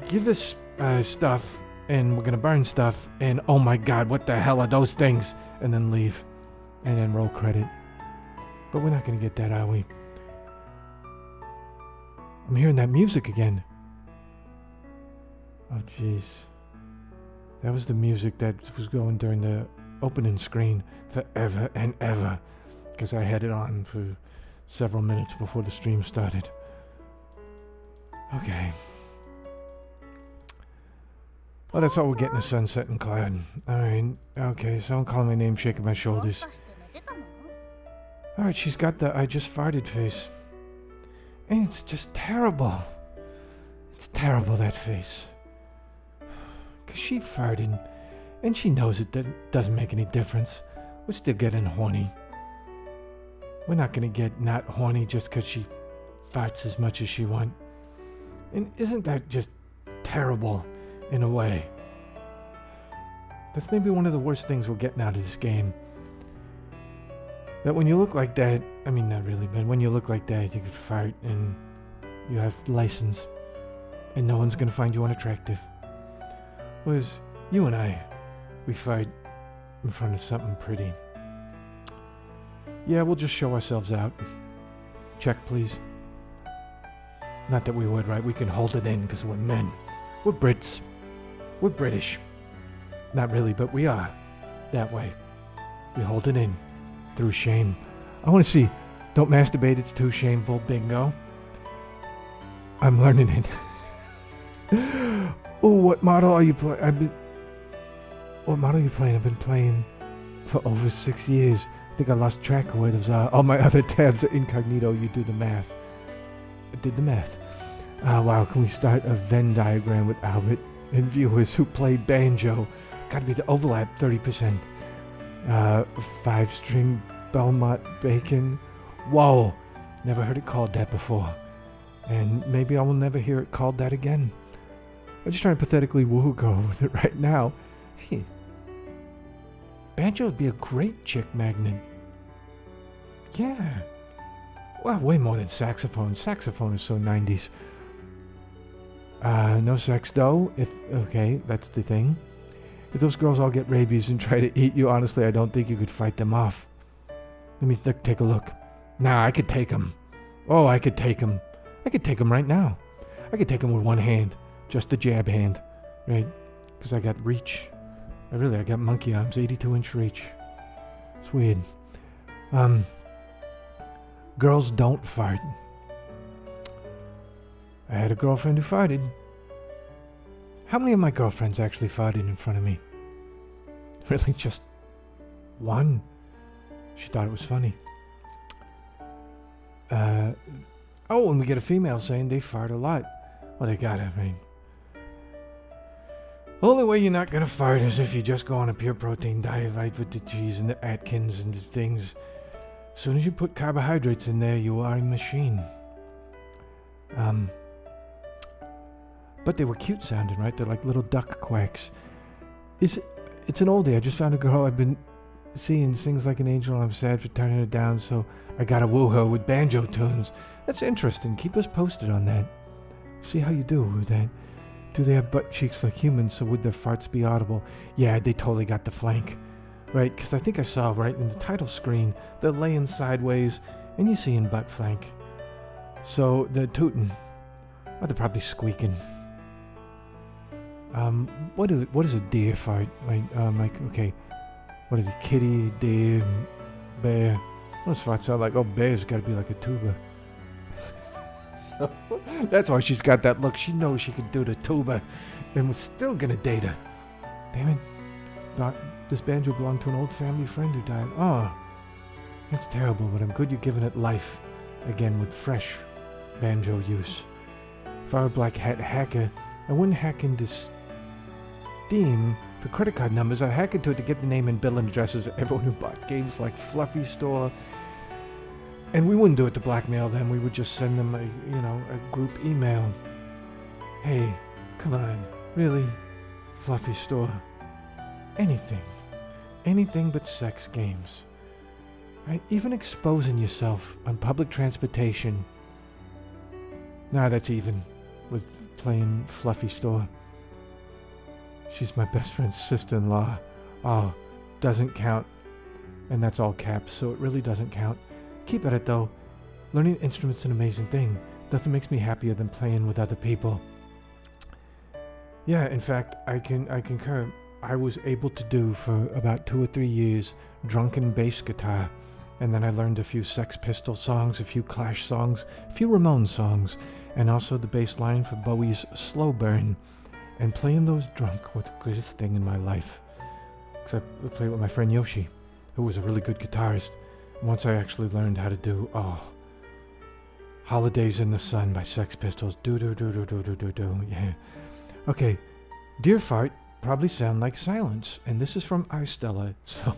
give us stuff and we're going to burn stuff and oh my god, what the hell are those things? And then leave and then roll credit. But we're not going to get that, are we? I'm hearing that music again. Oh jeez. That was the music that was going during the opening screen forever and ever. Because I had it on for several minutes before the stream started. Okay. Well, that's all we're getting, a sunset and cloud. Alright, okay, someone calling my name, shaking my shoulders. Alright, she's got the I just farted face. And it's just terrible. It's terrible, that face. Because she farted, and she knows it doesn't make any difference. We're still getting horny. We're not going to get not horny just because she farts as much as she wants. And isn't that just terrible in a way? That's maybe one of the worst things we're getting out of this game. That when you look like that, I mean not really, but when you look like that, you can fart and you have license. And no one's going to find you unattractive. Whereas you and I, we fight in front of something pretty. Yeah, we'll just show ourselves out. Check, please. Not that we would, right? We can hold it in because we're men. We're Brits. We're British. Not really, but we are. That way. We hold it in. Through shame. I want to see. Don't masturbate, it's too shameful. Bingo. I'm learning it. Oh, what model are you playing? What model are you playing? I've been playing for over 6 years. I think I lost track of where those are. All my other tabs are incognito. You do the math. I did the math. Wow, can we start a Venn diagram with Albert and viewers who play banjo? Gotta be the overlap, 30%. 5-string Belmont bacon. Whoa, never heard it called that before. And maybe I will never hear it called that again. I'm just trying to pathetically woo a girl with it right now. Hey. Banjo would be a great chick magnet. Yeah. Well, way more than saxophone. Saxophone is so 90s. No sex though. Okay, that's the thing. If those girls all get rabies and try to eat you, honestly, I don't think you could fight them off. Let me take a look. Nah, I could take them. Oh, I could take them. I could take them right now. I could take them with one hand. Just the jab hand. Right? Because I got reach. I got monkey arms. 82-inch reach. It's weird. Girls don't fart. I had a girlfriend who farted. How many of my girlfriends actually farted in front of me? Really, just one? She thought it was funny. And we get a female saying they fart a lot. Well, they gotta, right? Only way you're not gonna fart is if you just go on a pure protein diet, right, with the cheese and the Atkins and the things. As soon as you put carbohydrates in there, you are a machine. But they were cute sounding, right? They're like little duck quacks. It's an oldie. I just found a girl I've been seeing sings like an angel and I'm sad for turning it down, so I gotta woo her with banjo tunes. That's interesting. Keep us posted on that. See how you do with that. Do they have butt cheeks like humans, so would their farts be audible? Yeah, they totally got the flank. Right? Because I think I saw right in the title screen, they're laying sideways and you're seeing butt flank. So they're tooting. Or they're probably squeaking. What is a deer fart? Right? Like, okay. What is it? Kitty, deer, bear. Those farts sound like, oh, bear's gotta be like a tuba. So, that's why she's got that look. She knows she could do the tuba. And we're still gonna date her. Damn it. This banjo belonged to an old family friend who died. Oh, that's terrible, but I'm good you're giving it life. Again, with fresh banjo use. If I were a black hat hacker, I wouldn't hack into Steam for credit card numbers. I'd hack into it to get the name and billing addresses of everyone who bought games like Fluffy Store. And we wouldn't do it to blackmail them. We would just send them a group email. Hey, come on, really? Fluffy Store. Anything but sex games. Right? Even exposing yourself on public transportation. Nah, that's even with playing Fluffy Store. She's my best friend's sister-in-law. Oh, doesn't count. And that's all caps, so it really doesn't count. Keep at it though. Learning instruments is an amazing thing. Nothing makes me happier than playing with other people. Yeah, in fact, I concur. I was able to do for about 2 or 3 years drunken bass guitar, and then I learned a few Sex Pistols songs, a few Clash songs, a few Ramones songs, and also the bass line for Bowie's Slow Burn. And playing those drunk was the greatest thing in my life. Except I played with my friend Yoshi, who was a really good guitarist. Once I actually learned how to do, Holidays in the Sun by Sex Pistols. Do. Yeah. Okay. Dear Fart probably sound like silence, and this is from Stella. So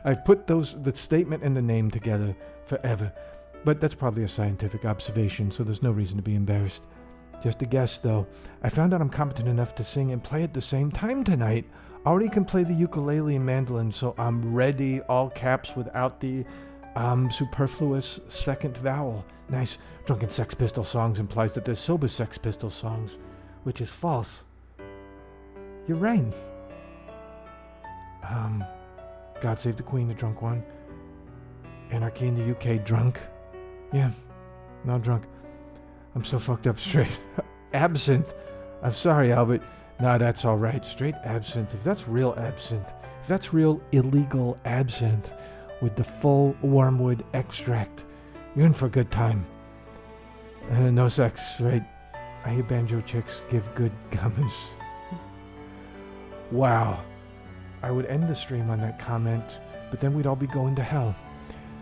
I've put the statement and the name together forever. But that's probably a scientific observation, so there's no reason to be embarrassed. Just a guess, though. I found out I'm competent enough to sing and play at the same time tonight. Already can play the ukulele and mandolin, so I'm ready, all caps, without the superfluous second vowel. Nice. Drunken Sex Pistol songs implies that there's sober Sex Pistol songs, which is false. You're right. God Save the Queen, the drunk one. Anarchy in the UK, drunk. Yeah, not drunk. I'm so fucked up straight. Absinthe. I'm sorry, Albert. Nah, that's alright. Straight absinthe. If that's real absinthe, if that's real illegal absinthe with the full wormwood extract, you're in for a good time. No sex, right? I hear banjo chicks give good gummers. Wow. I would end the stream on that comment, but then we'd all be going to hell.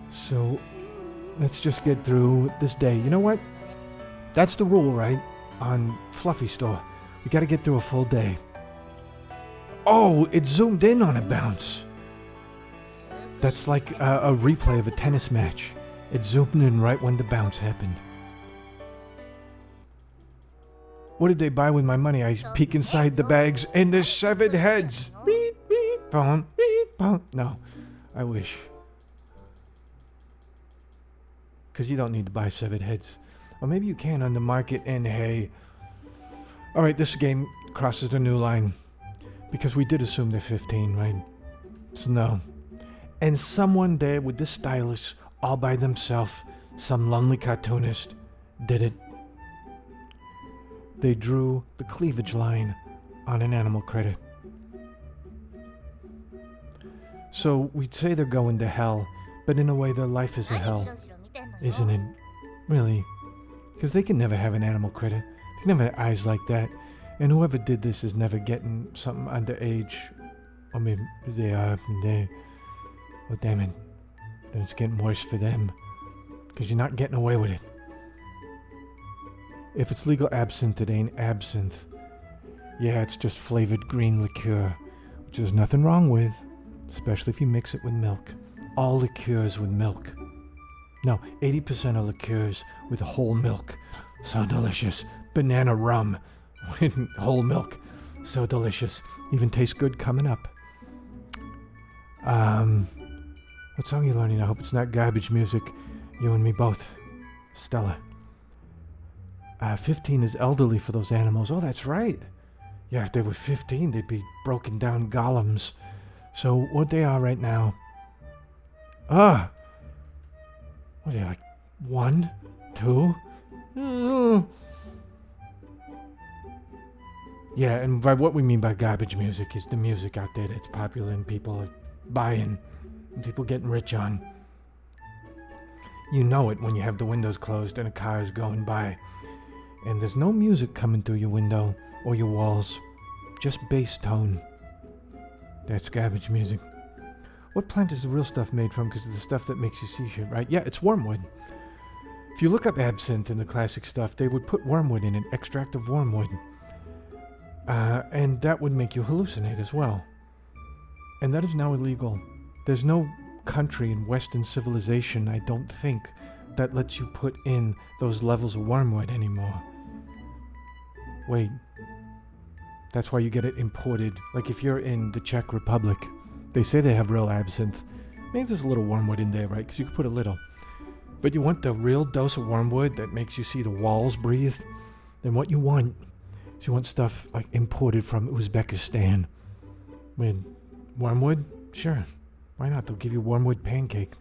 So, let's just get through this day. You know what? That's the rule, right? On Fluffy Store. We gotta get through a full day. Oh, it zoomed in on a bounce. That's like a replay of a tennis match. It zoomed in right when the bounce happened. What did they buy with my money? I peek inside the bags and there's 7 heads. No, I wish. Because you don't need to buy 7 heads. Or maybe you can on the market, and hey. Alright, this game crosses the new line. Because we did assume they're 15, right? So no. And someone there with the stylus, all by themselves, some lonely cartoonist, did it. They drew the cleavage line on an animal critter. So we'd say they're going to hell, but in a way their life is a hell, isn't it? Really? Because they can never have an animal critter. They can never have eyes like that. And whoever did this is never getting something underage. I mean, they are. Oh, damn it. Then it's getting worse for them. Because you're not getting away with it. If it's legal absinthe, it ain't absinthe. Yeah, it's just flavored green liqueur. Which there's nothing wrong with. Especially if you mix it with milk. All liqueurs with milk. No, 80% of liqueurs with whole milk. So delicious. Banana rum with whole milk. So delicious. Even tastes good coming up. What song are you learning? I hope it's not garbage music. You and me both. Stella. 15 is elderly for those animals. Oh, that's right. Yeah, if they were 15, they'd be broken down golems. So what they are right now? What are they, like 1, 2? Yeah, and by what we mean by garbage music is the music out there that's popular and people are buying and people getting rich on. You know it when you have the windows closed and a car is going by and there's no music coming through your window or your walls, just bass tone. That's garbage music. What plant is the real stuff made from? Because it's the stuff that makes you see shit, right? Yeah, it's wormwood. If you look up absinthe in the classic stuff, they would put wormwood in it, extract of wormwood. And that would make you hallucinate as well. And that is now illegal. There's no country in Western civilization, I don't think, that lets you put in those levels of wormwood anymore. Wait. That's why you get it imported. Like if you're in the Czech Republic, they say they have real absinthe. Maybe there's a little wormwood in there, right? Because you could put a little. But you want the real dose of wormwood that makes you see the walls breathe? Then what you want is you want stuff like imported from Uzbekistan. With wormwood? Sure. Why not? They'll give you wormwood pancake.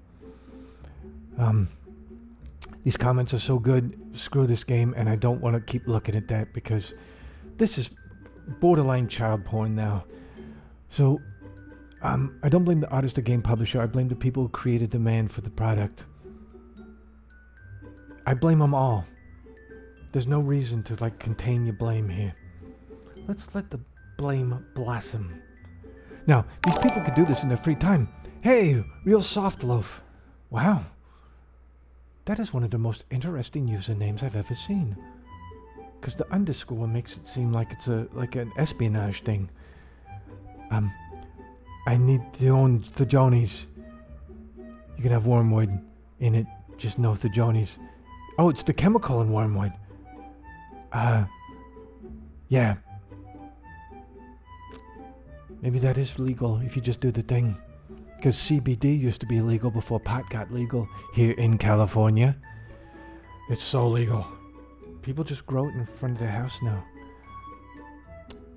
These comments are so good. Screw this game, and I don't want to keep looking at that because this is borderline child porn now. So, I don't blame the artist or game publisher. I blame the people who created demand for the product. I blame them all. There's no reason to, contain your blame here. Let's let the blame blossom. Now, these people could do this in their free time. Hey, real soft loaf. Wow. That is one of the most interesting usernames I've ever seen. Because the underscore makes it seem like it's like an espionage thing. I need to own the Jonies. You can have wormwood in it, just no the Jonies. Oh, it's the chemical in wormwood. Yeah. Maybe that is legal if you just do the thing. Because CBD used to be illegal before pot got legal here in California. It's so legal. People just grow it in front of their house now.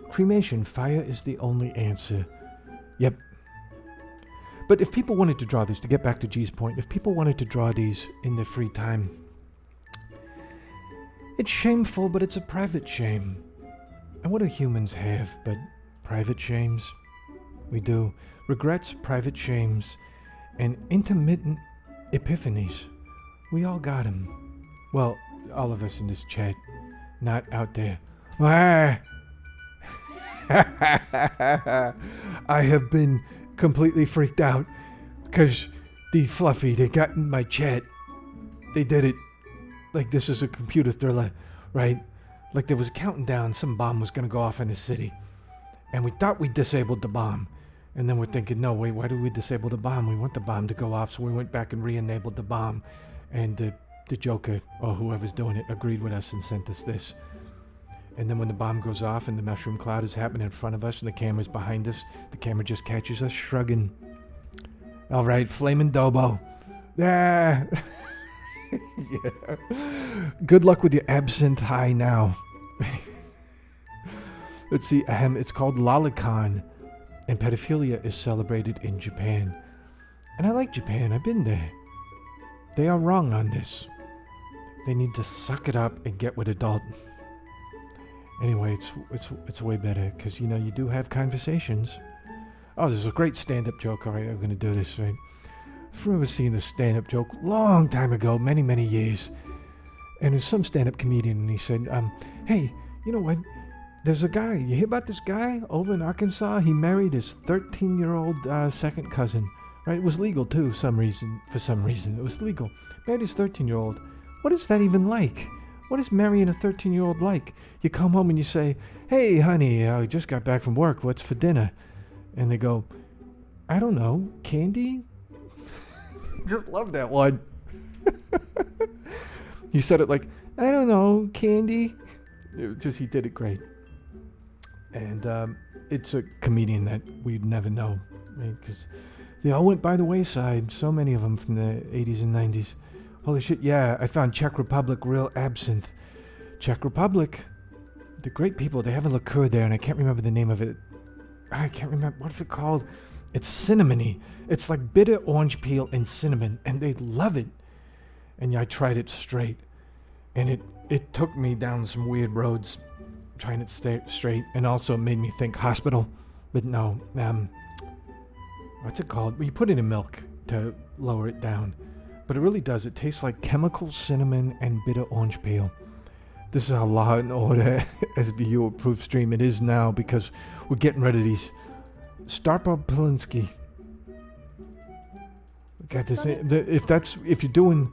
Cremation, fire is the only answer. Yep. But if people wanted to draw these, to get back to G's point, if people wanted to draw these in their free time, it's shameful, but it's a private shame. And what do humans have but private shames? We do. Regrets, private shames, and intermittent epiphanies. We all got them. Well, all of us in this chat, not out there. I have been completely freaked out because the Fluffy, they got in my chat. They did it like this is a computer thriller, right? Like there was a counting down, some bomb was going to go off in the city. And we thought we disabled the bomb. And then we're thinking, no, wait, why did we disable the bomb? We want the bomb to go off, so we went back and re-enabled the bomb. And the Joker, or whoever's doing it, agreed with us and sent us this. And then when the bomb goes off and the mushroom cloud is happening in front of us and the camera's behind us, the camera just catches us shrugging. All right, Flamin' Dobo. Yeah. Yeah. Good luck with your absinthe high now. Let's see, it's called Lolicon, and pedophilia is celebrated in Japan. And I like Japan, I've been there. They are wrong on this. They need to suck it up and get with adult. Anyway, it's way better, because, you know, you do have conversations. Oh, this is a great stand-up joke. All right, I'm going to do this, right? I remember seeing this stand-up joke long time ago, many, many years. And there's some stand-up comedian, and he said, hey, you know what? There's a guy, you hear about this guy over in Arkansas? He married his 13-year-old second cousin, right? It was legal, too, for some reason. It was legal. Married his 13-year-old. What is that even like? What is marrying a 13-year-old like? You come home and you say, hey, honey, I just got back from work. What's for dinner? And they go, I don't know, candy? Just love that one. He said it like, I don't know, candy? He did it great. And it's a comedian that we'd never know, right? Because they all went by the wayside. So many of them from the 80s and 90s. Holy shit, yeah, I found Czech Republic real absinthe. Czech Republic, the great people, they have a liqueur there, and I can't remember the name of it. I can't remember, what's it called? It's cinnamony. It's like bitter orange peel and cinnamon, and they love it. And I tried it straight, and it took me down some weird roads, trying it straight, and also made me think hospital. But no, what's it called? Well, you put it in milk to lower it down. But it really does. It tastes like chemical cinnamon and bitter orange peel. This is how Law and Order SVU approved stream it is now, because we're getting rid of these. Starpa Polinsky. Got this. If you're doing,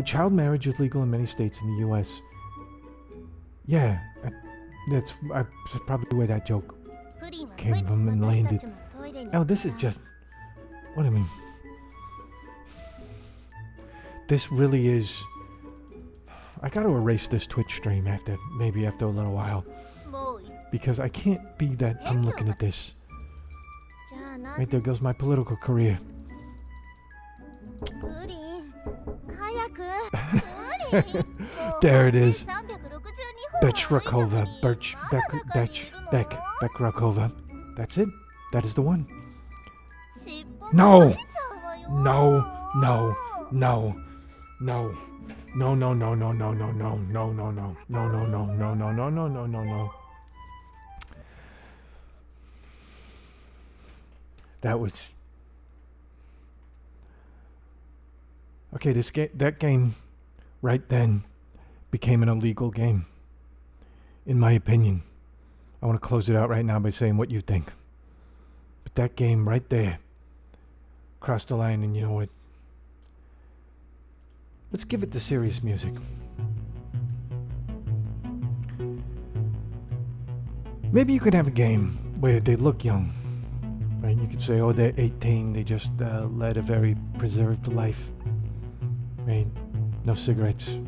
child marriage is legal in many states in the U.S. Yeah, that's probably where that joke came from and landed. Oh, this is just, what I mean. This really is. I got to erase this Twitch stream after a little while, because I can't be that. I'm looking at this. Right there goes my political career. There it is. Bekrakova. That's it. That is the one. No. No. No. No. No. No, no, no, no, no, no, no, no, no, no, no, no, no, no, no, no, no, no, no, no. That was okay. That game, right then, became an illegal game. In my opinion, I want to close it out right now by saying what you think. But that game right there crossed the line, and you know what? Let's give it the serious music. Maybe you could have a game where they look young, right? You could say, oh, they're 18, they just led a very preserved life, right? No cigarettes,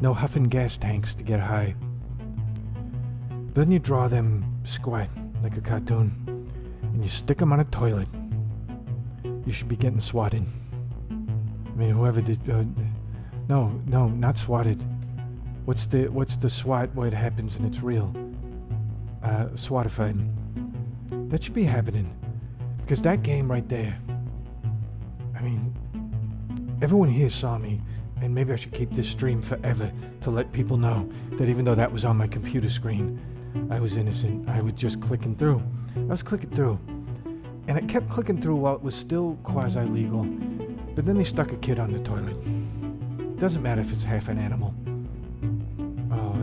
no huffing gas tanks to get high. Then you draw them squat like a cartoon, and you stick them on a toilet. You should be getting swatted. I mean, whoever did, no, not swatted. What's the SWAT where it happens and it's real? SWATified. That should be happening. Because that game right there, I mean, everyone here saw me, and maybe I should keep this stream forever to let people know that even though that was on my computer screen, I was innocent. I was just clicking through. I was clicking through. And I kept clicking through while it was still quasi-legal. But then they stuck a kid on the toilet. Doesn't matter if it's half an animal.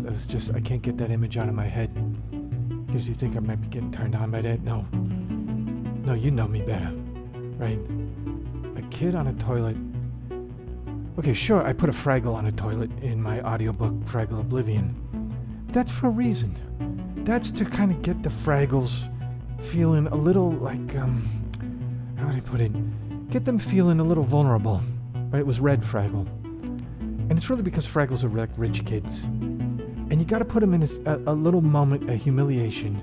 That was just, I can't get that image out of my head. Because you think I might be getting turned on by that? No. No, you know me better. Right? A kid on a toilet. Okay, sure, I put a Fraggle on a toilet in my audiobook, Fraggle Oblivion. But that's for a reason. That's to kind of get the Fraggles feeling a little like, how would I put it? Get them feeling a little vulnerable. Right? It was Red Fraggle. And it's really because Fraggles are like rich kids. And you got to put them in a little moment of humiliation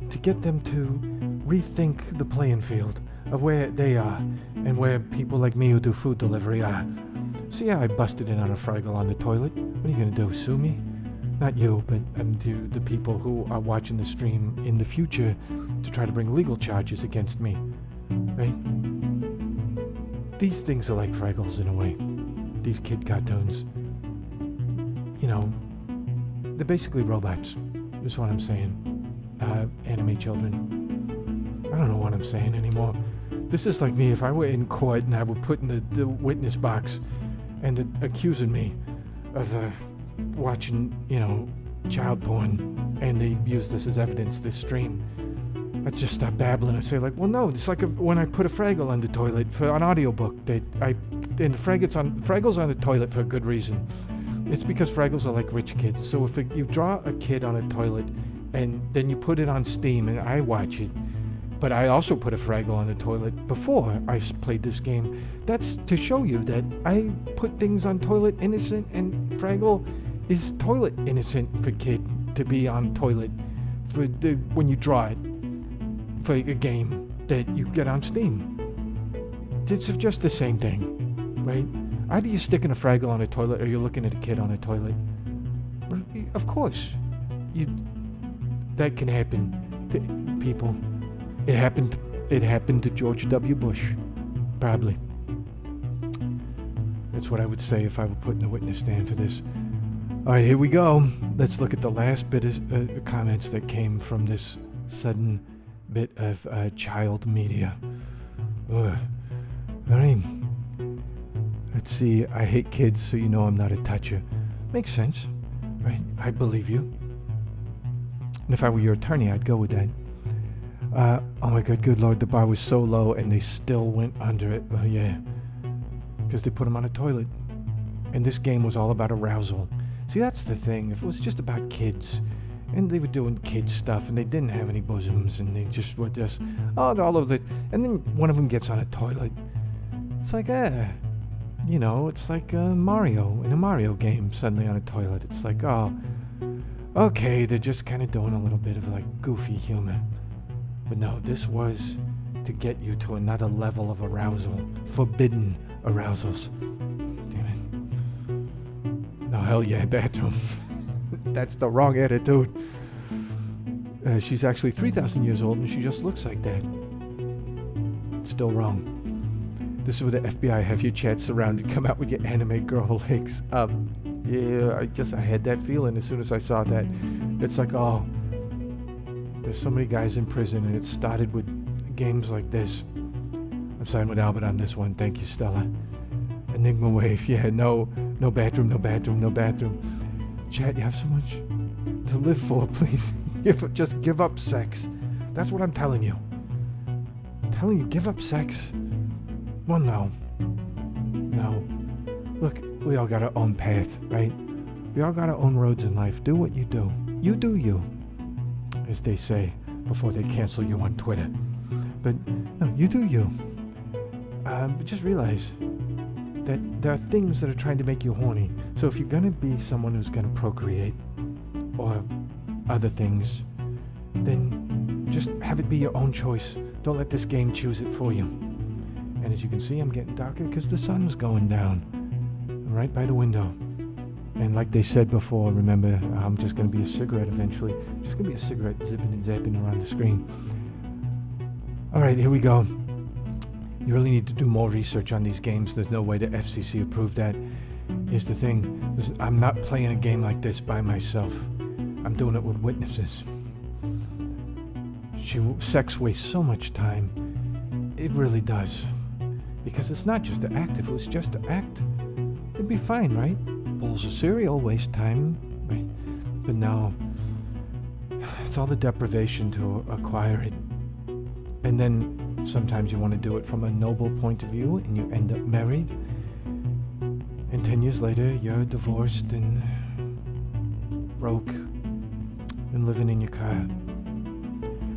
to get them to rethink the playing field of where they are and where people like me who do food delivery are. So yeah, I busted in on a Fraggle on the toilet. What are you going to do, sue me? Not you, but to the people who are watching the stream in the future to try to bring legal charges against me. Right? These things are like Fraggles in a way. These kid cartoons. You know, they're basically robots, is what I'm saying. Anime children. I don't know what I'm saying anymore. This is like me if I were in court and I were put in the witness box and accusing me of watching, child porn, and they use this as evidence, this stream. I'd just stop babbling and say like, well, no, it's like when I put a Fraggle on the toilet for an audiobook and Fraggle's on the toilet for a good reason. It's because Fraggles are like rich kids. So if you draw a kid on a toilet and then you put it on Steam and I watch it, but I also put a Fraggle on the toilet before I played this game, that's to show you that I put things on toilet innocent, and Fraggle is toilet innocent for kid to be on toilet for when you draw it for a game that you get on Steam. It's just the same thing, right? Either you're sticking a Fraggle on a toilet or you're looking at a kid on a toilet. Of course, that can happen to people. It happened to George W. Bush, probably. That's what I would say if I were put in the witness stand for this. All right, here we go. Let's look at the last bit of comments that came from this sudden bit of child media. Ugh. All right. Let's see. I hate kids, so you know I'm not a toucher. Makes sense, right? I believe you. And if I were your attorney, I'd go with that. Oh my God, good Lord, the bar was so low and they still went under it. Oh yeah. Because they put him on a toilet. And this game was all about arousal. See, that's the thing. If it was just about kids, and they were doing kid stuff, and they didn't have any bosoms, and they just were just, all of it. And then one of them gets on a toilet. It's like, it's like Mario in a Mario game suddenly on a toilet. It's like, oh, okay, they're just kind of doing a little bit of like goofy humor. But no, this was to get you to another level of arousal, forbidden arousals. Damn it. No, hell yeah, bathroom. That's the wrong attitude. She's actually 3,000 years old and she just looks like that. It's still wrong. This is where the FBI have your chat surrounded. Come out with your anime girl legs. Yeah, I had that feeling as soon as I saw that. It's like, oh, there's so many guys in prison, and it started with games like this. I'm siding with Albert on this one. Thank you, Stella. Enigma Wave. Yeah, no bathroom, no bathroom, no bathroom. Chat, you have so much to live for, please. Just give up sex. That's what I'm telling you. I'm telling you, give up sex. Well, no. No. Look, we all got our own path, right? We all got our own roads in life. Do what you do. You do you, as they say before they cancel you on Twitter. But no, you do you. But just realize that there are things that are trying to make you horny. So if you're gonna be someone who's gonna procreate or other things, then just have it be your own choice. Don't let this game choose it for you. And as you can see, I'm getting darker because the sun's going down right by the window. And like they said before, remember, I'm just going to be a cigarette eventually. Just going to be a cigarette zipping and zapping around the screen. All right, here we go. You really need to do more research on these games. There's no way the FCC approved that. Here's the thing. I'm not playing a game like this by myself. I'm doing it with witnesses. Sex wastes so much time. It really does. Because it's not just an act. If it was just an act, it'd be fine, right? Bowls of cereal waste time, right? But now, it's all the deprivation to acquire it. And then sometimes you want to do it from a noble point of view, and you end up married. And 10 years later, you're divorced and broke and living in your car.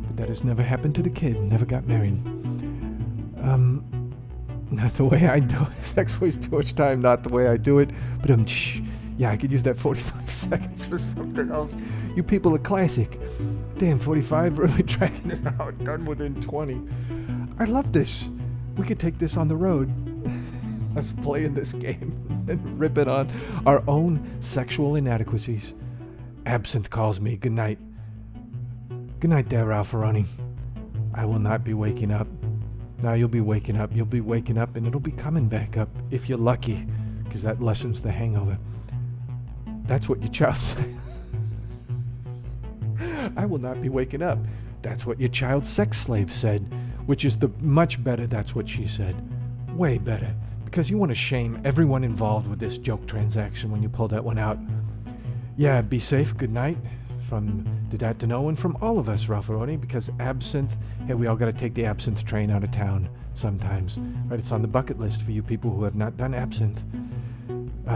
But that has never happened to the kid. Never got married. Not the way I do it. Sex wastes too much time, not the way I do it. But yeah, I could use that 45 seconds for something else. You people are classic. Damn, 45, really dragging it out. Done within 20. I love this. We could take this on the road. Us playing this game and ripping on our own sexual inadequacies. Absinthe calls me. Good night. Good night there, Alfaroni. I will not be waking up. Now you'll be waking up. You'll be waking up and it'll be coming back up if you're lucky, because that lessens the hangover. That's what your child said. I will not be waking up. That's what your child sex slave said, which is the much better. That's what she said. Way better. Because you want to shame everyone involved with this joke transaction when you pull that one out. Yeah, be safe. Good night. From the Dad to No and from all of us, Raffaroni, because absinthe, hey, we all got to take the absinthe train out of town sometimes. Right? It's on the bucket list for you people who have not done absinthe.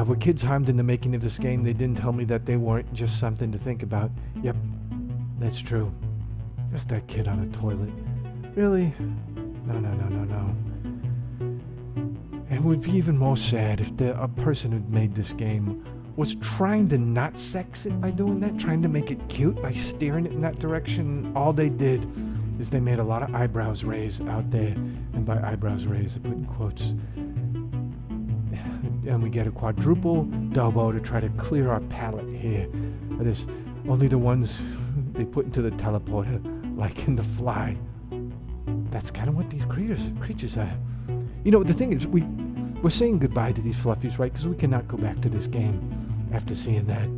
Were kids harmed in the making of this game? They didn't tell me that they weren't. Just something to think about. Yep, that's true. Just that kid on a toilet. Really? No. And it would be even more sad if a person who'd made this game was trying to not sex it by doing that, trying to make it cute by steering it in that direction. All they did is they made a lot of eyebrows raise out there. And by eyebrows raise, I put in quotes. And we get a quadruple Delbo to try to clear our palate here. This, only the ones they put into the teleporter, like in The Fly. That's kind of what these creatures are. You know, the thing is, we're saying goodbye to these fluffies, right? Because we cannot go back to this game after seeing that.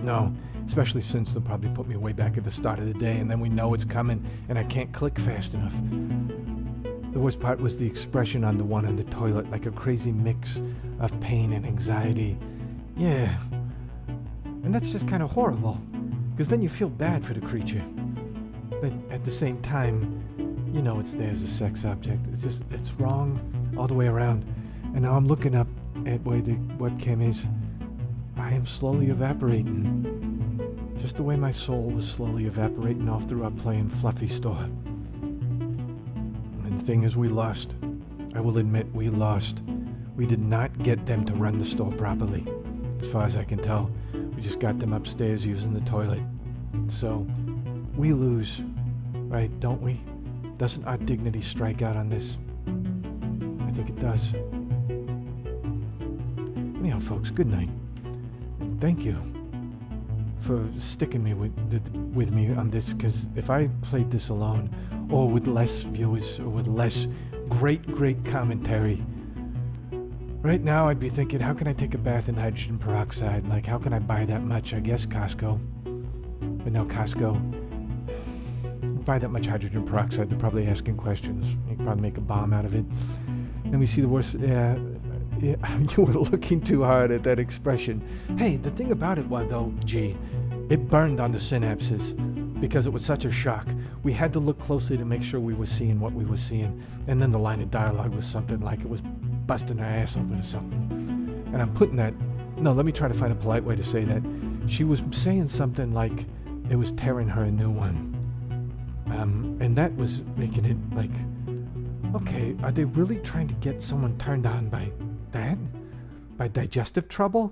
No, especially since they'll probably put me way back at the start of the day, and then we know it's coming, and I can't click fast enough. The worst part was the expression on the one on the toilet, like a crazy mix of pain and anxiety. Yeah. And that's just kind of horrible, because then you feel bad for the creature. But at the same time, you know it's there as a sex object. It's wrong all the way around. And now I'm looking up at where the webcam is. I am slowly evaporating. Just the way my soul was slowly evaporating off through our playing Fluffy store. And the thing is, we lost. I will admit, we lost. We did not get them to run the store properly. As far as I can tell, we just got them upstairs using the toilet. So, we lose. Right, don't we? Doesn't our dignity strike out on this? I think it does. Anyhow, folks, good night. And thank you for sticking me with me on this, because if I played this alone, or with less viewers, or with less great commentary, right now I'd be thinking, how can I take a bath in hydrogen peroxide? Like, how can I buy that much? I guess Costco. But no, Costco. Buy that much hydrogen peroxide, they're probably asking questions. You can probably make a bomb out of it. And we see the worst. Yeah, you were looking too hard at that expression. Hey, the thing about it was, though, it burned on the synapses because it was such a shock. We had to look closely to make sure we were seeing what we were seeing. And then the line of dialogue was something like it was busting her ass open or something. And I'm putting that. No, let me try to find a polite way to say that. She was saying something like it was tearing her a new one. And that was making it like, okay, are they really trying to get someone turned on by that? By digestive trouble?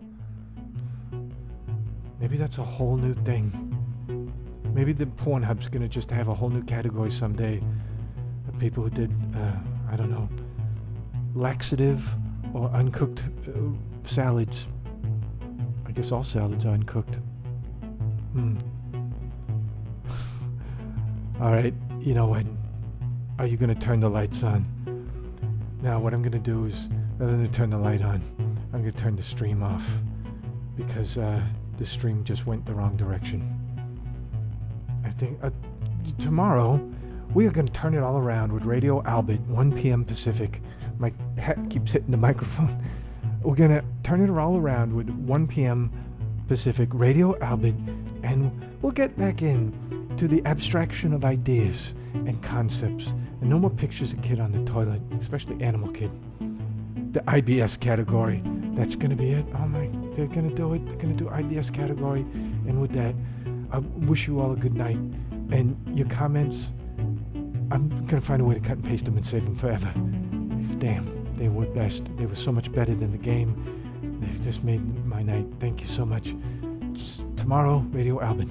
Maybe that's a whole new thing. Maybe the Pornhub's gonna just have a whole new category someday of people who did, I don't know, laxative or uncooked salads. I guess all salads are uncooked. Alright, you know what? Are you gonna turn the lights on? Now what I'm gonna do is, rather than turn the light on, I'm gonna turn the stream off. Because the stream just went the wrong direction. I think tomorrow we are gonna turn it all around with Radio Albert, 1 p.m. Pacific. My hat keeps hitting the microphone. We're gonna turn it all around with 1 p.m. Pacific, Radio Albert, and we'll get back in to the abstraction of ideas and concepts. And no more pictures of kid on the toilet, especially Animal Kid. The IBS category. That's gonna be it. Oh my, they're gonna do it. They're gonna do IBS category. And with that, I wish you all a good night. And your comments, I'm gonna find a way to cut and paste them and save them forever. Because damn, they were best. They were so much better than the game. They just made my night. Thank you so much. Tomorrow, Radio Albert.